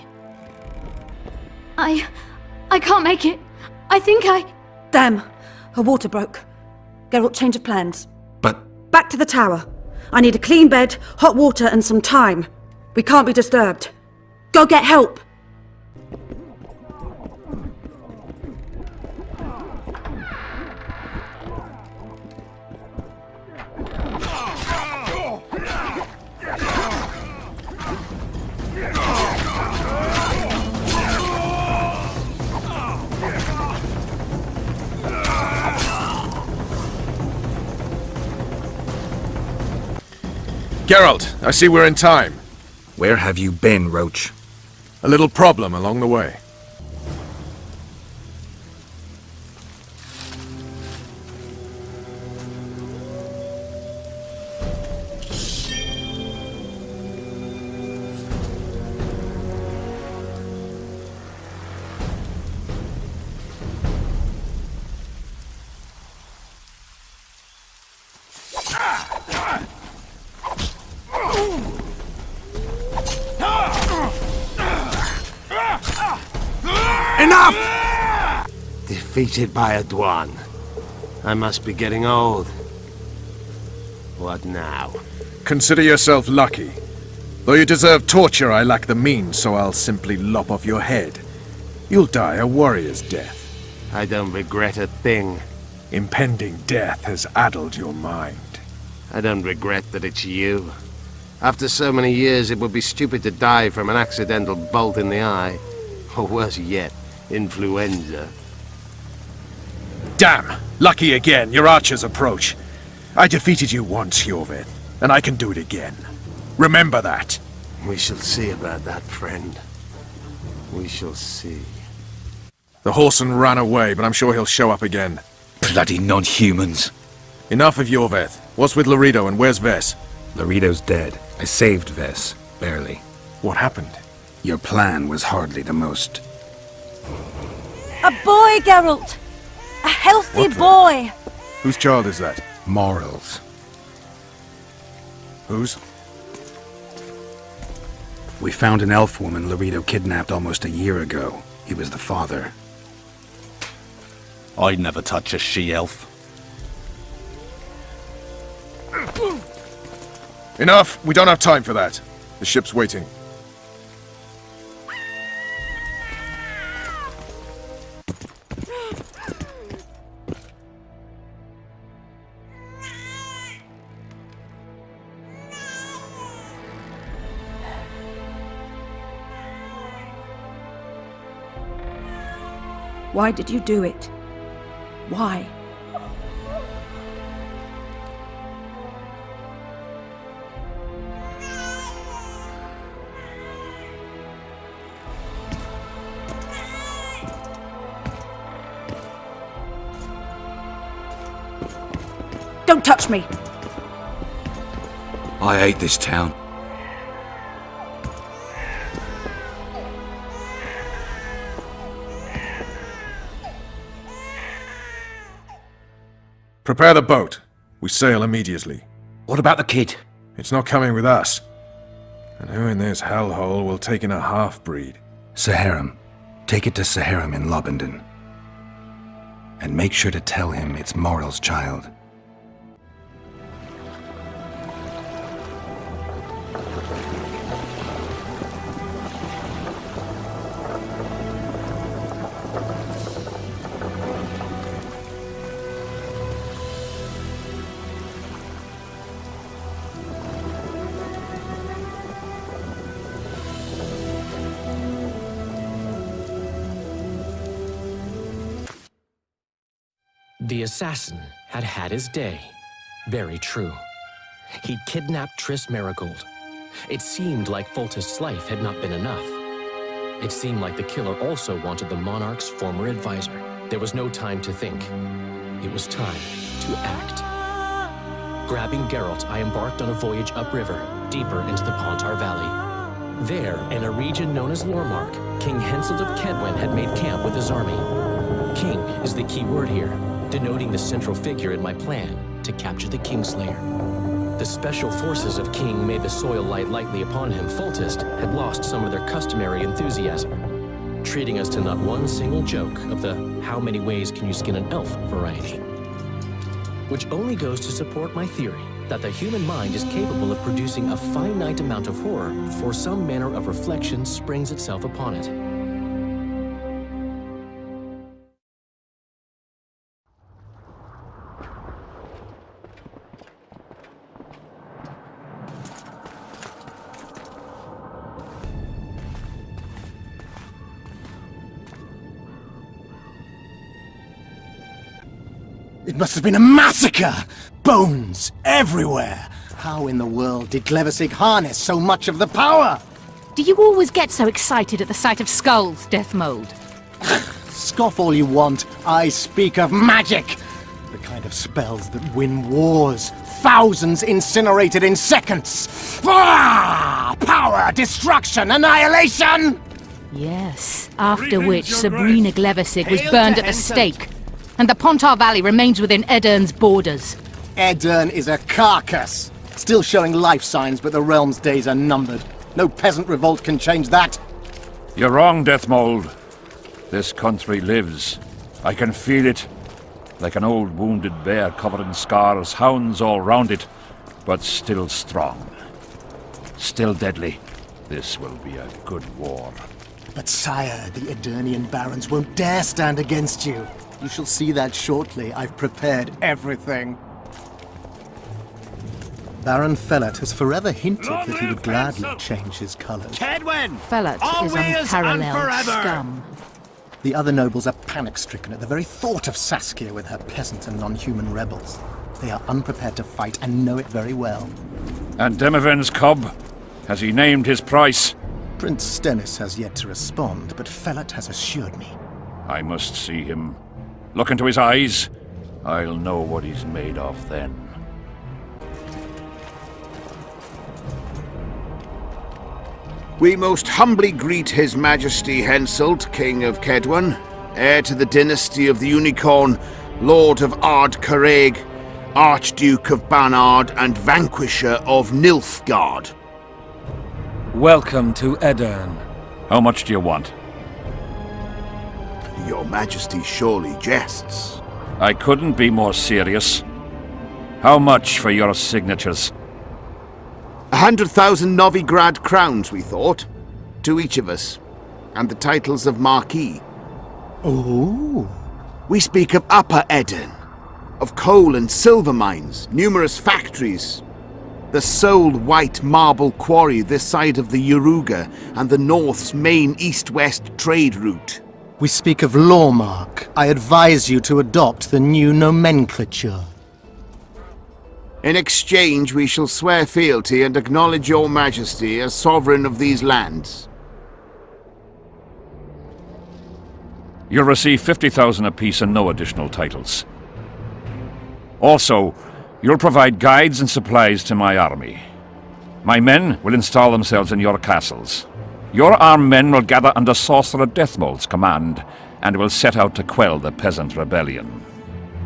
I can't make it. I think I... Damn! Her water broke. Geralt, change of plans. But... Back to the tower. I need a clean bed, hot water, and some time. We can't be disturbed. Go get help! Geralt, I see we're in time. Where have you been, Roach? A little problem along the way. Enough! Defeated by a Dwan. I must be getting old. What now? Consider yourself lucky. Though you deserve torture, I lack the means, so I'll simply lop off your head. You'll die a warrior's death. I don't regret a thing. Impending death has addled your mind. I don't regret that it's you. After so many years, it would be stupid to die from an accidental bolt in the eye. Or worse yet, influenza. Damn! Lucky again, your archers approach. I defeated you once, Jorveth, and I can do it again. Remember that. We shall see about that, friend. We shall see. The Whoreson ran away, but I'm sure he'll show up again. Bloody non-humans. Enough of Jorveth. What's with Loredo and where's Ves? Loredo's dead. I saved Ves, barely. What happened? Your plan was hardly the most. A boy, Geralt! A healthy boy! Whose child is that? Morals. Whose? We found an elf woman Loredo kidnapped almost a year ago. He was the father. I'd never touch a she-elf. Enough! We don't have time for that. The ship's waiting. Why did you do it? Why? Don't touch me! I hate this town. Prepare the boat. We sail immediately. What about the kid? It's not coming with us. And who in this hellhole will take in a half-breed? Saharim. Take it to Saharim in Lobendon. And make sure to tell him it's Moral's child. The assassin had had his day. Very true. He'd kidnapped Triss Merigold. It seemed like Foltest's life had not been enough. It seemed like the killer also wanted the monarch's former advisor. There was no time to think. It was time to act. Grabbing Geralt, I embarked on a voyage upriver, deeper into the Pontar Valley. There, in a region known as Lormark, King Henselt of Kedwen had made camp with his army. King is the key word here, denoting the central figure in my plan to capture the Kingslayer. The special forces of King made the soil lie lightly upon him. Foltest had lost some of their customary enthusiasm, treating us to not one single joke of the how many ways can you skin an elf variety. Which only goes to support my theory that the human mind is capable of producing a finite amount of horror before some manner of reflection springs itself upon it. It must have been a massacre! Bones everywhere! How in the world did Glevissig harness so much of the power? Do you always get so excited at the sight of skulls, Deathmold? Scoff all you want. I speak of magic. The kind of spells that win wars. Thousands incinerated in seconds. Power, destruction, annihilation! Yes, after which Sabrina Glevissig was burned at the stake, and the Pontar Valley remains within Aedirn's borders. Aedirn is a carcass. Still showing life signs, but the realm's days are numbered. No peasant revolt can change that. You're wrong, Deathmold. This country lives. I can feel it. Like an old wounded bear covered in scars, hounds all round it, but still strong. Still deadly. This will be a good war. But sire, the Aedirnian barons won't dare stand against you. You shall see that shortly. I've prepared everything. Baron Fellat has forever hinted that he would gladly change his colours. Fellat is unparalleled scum. The other nobles are panic-stricken at the very thought of Saskia with her peasant and non-human rebels. They are unprepared to fight and know it very well. And Demoven's cub? Has he named his price? Prince Stennis has yet to respond, but Fellat has assured me. I must see him. Look into his eyes. I'll know what he's made of then. We most humbly greet His Majesty Henselt, King of Kedwen, heir to the dynasty of the Unicorn, Lord of Ard Carreg, Archduke of Banard, and Vanquisher of Nilfgaard. Welcome to Aedirn. How much do you want? Your Majesty surely jests. I couldn't be more serious. How much for your signatures? 100,000 Novigrad crowns, we thought. To each of us. And the titles of Marquis. Oh. We speak of Upper Aedirn. Of coal and silver mines, numerous factories. The sole white marble quarry this side of the Yaruga, and the North's main east-west trade route. We speak of Lawmark. I advise you to adopt the new nomenclature. In exchange, we shall swear fealty and acknowledge your majesty as sovereign of these lands. You'll receive 50,000 apiece and no additional titles. Also, you'll provide guides and supplies to my army. My men will install themselves in your castles. Your armed men will gather under Sorcerer Deathmold's command, and will set out to quell the peasant rebellion.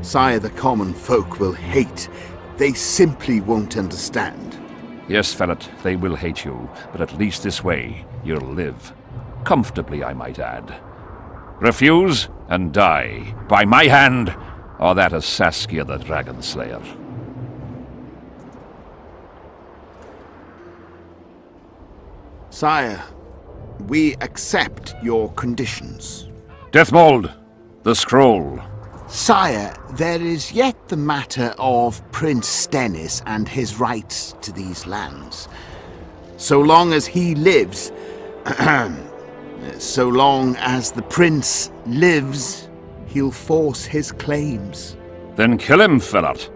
Sire, the common folk will hate. They simply won't understand. Yes, Fellat, they will hate you, but at least this way you'll live. Comfortably, I might add. Refuse, and die. By my hand, or that of Saskia the Dragon Slayer. Sire, we accept your conditions. Deathmold, the scroll. Sire, there is yet the matter of Prince Stennis and his rights to these lands. So long as he lives, so long as the prince lives, he'll force his claims. Then kill him, Fellat.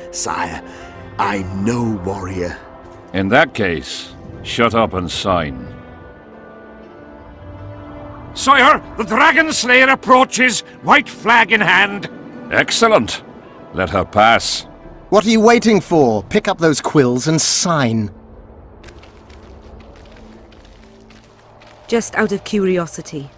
Sire, I'm no warrior. In that case, shut up and sign. Sire, the Dragon Slayer approaches, white flag in hand. Excellent. Let her pass. What are you waiting for? Pick up those quills and sign. Just out of curiosity,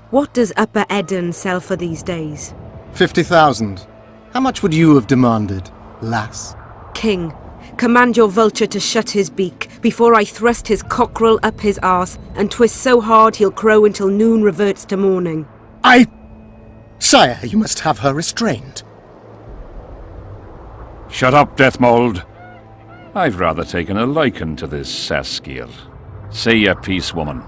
what does Upper Aedirn sell for these days? 50,000. How much would you have demanded, lass? King, command your vulture to shut his beak before I thrust his cockerel up his arse and twist so hard he'll crow until noon reverts to morning. Sire, you must have her restrained. Shut up, Deathmold. I've rather taken a liking to this Saskia. Say your piece, woman.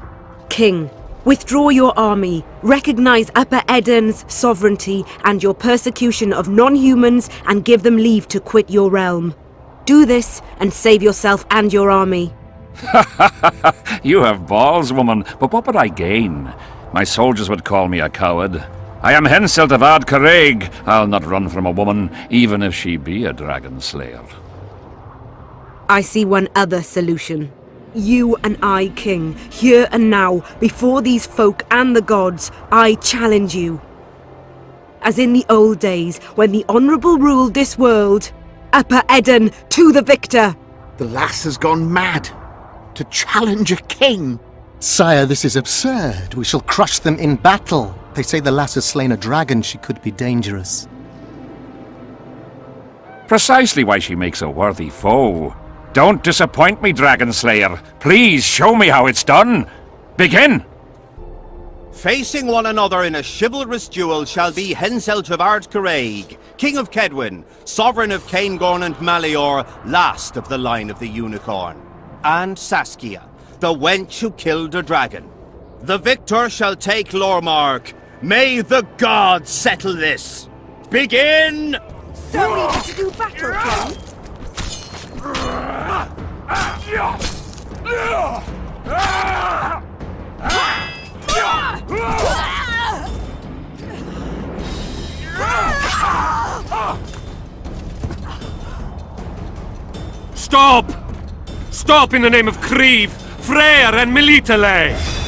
King, withdraw your army, recognize Upper Aedirn's sovereignty and your persecution of non-humans, and give them leave to quit your realm. Do this and save yourself and your army. You have balls, woman, but what would I gain? My soldiers would call me a coward. I am Henselt of Ard Caraig. I'll not run from a woman, even if she be a dragon slayer. I see one other solution. You and I, King, here and now, before these folk and the gods, I challenge you. As in the old days, when the Honourable ruled this world, Upper Eden to the victor! The lass has gone mad. To challenge a king. Sire, this is absurd. We shall crush them in battle. They say the lass has slain a dragon. She could be dangerous. Precisely why she makes a worthy foe. Don't disappoint me, Dragon Slayer. Please show me how it's done. Begin! Facing one another in a chivalrous duel shall be Henselt of Ard Caraig, King of Kedwin, Sovereign of Caingorn and Malior, last of the line of the Unicorn, and Saskia, the wench who killed a dragon. The victor shall take Lormark. May the gods settle this. Begin! So eager to do battle, King? Stop! Stop in the name of Kriv, Freyr and Melitele!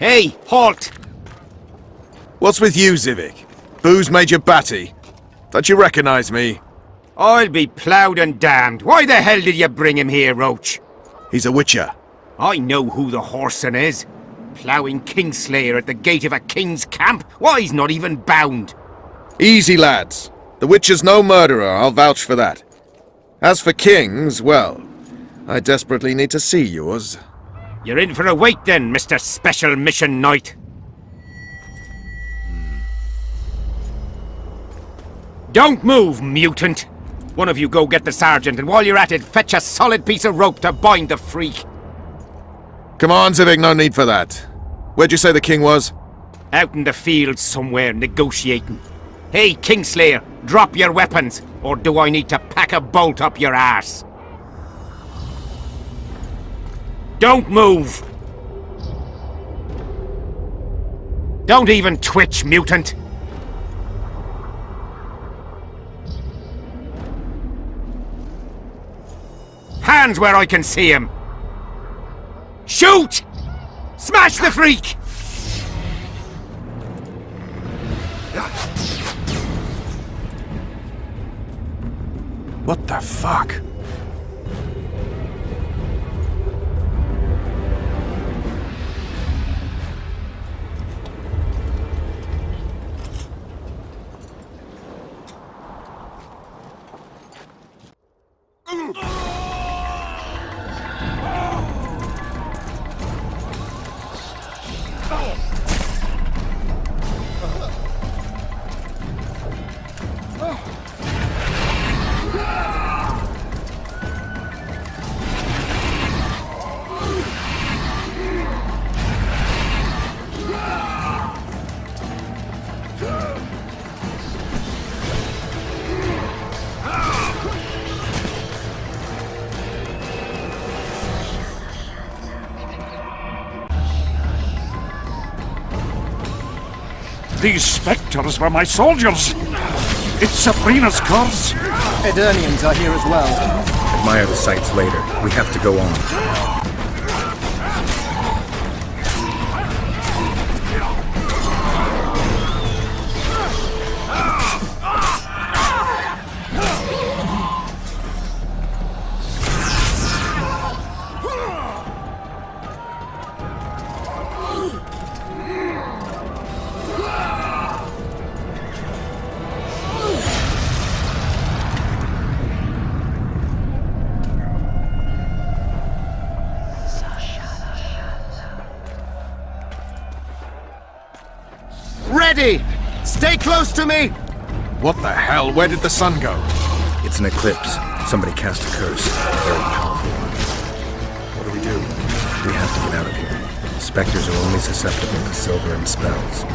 Hey, halt! What's with you, Zivik? Booze Major Batty? Don't you recognize me? I'll be ploughed and damned. Why the hell did you bring him here, Roach? He's a witcher. I know who the whoreson is. Ploughing Kingslayer at the gate of a king's camp? Why, he's not even bound. Easy, lads. The witcher's no murderer, I'll vouch for that. As for kings, well, I desperately need to see yours. You're in for a wait then, Mr. Special Mission Knight. Don't move, mutant! One of you go get the sergeant, and while you're at it, fetch a solid piece of rope to bind the freak. Come on, Zivik, no need for that. Where'd you say the king was? Out in the field somewhere, negotiating. Hey, Kingslayer, drop your weapons, or do I need to pack a bolt up your arse? Don't move! Don't even twitch, mutant! Hands where I can see him! Shoot! Smash the freak! What the fuck? These spectres were my soldiers! It's Sabrina's curse! Edirnians are here as well. Admire the sights later. We have to go on. Ready! Stay close to me! What the hell? Where did the sun go? It's an eclipse. Somebody cast a curse. A very powerful one. What do we do? We have to get out of here. Spectres are only susceptible to silver and spells.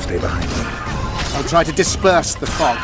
Stay behind me. I'll try to disperse the fog.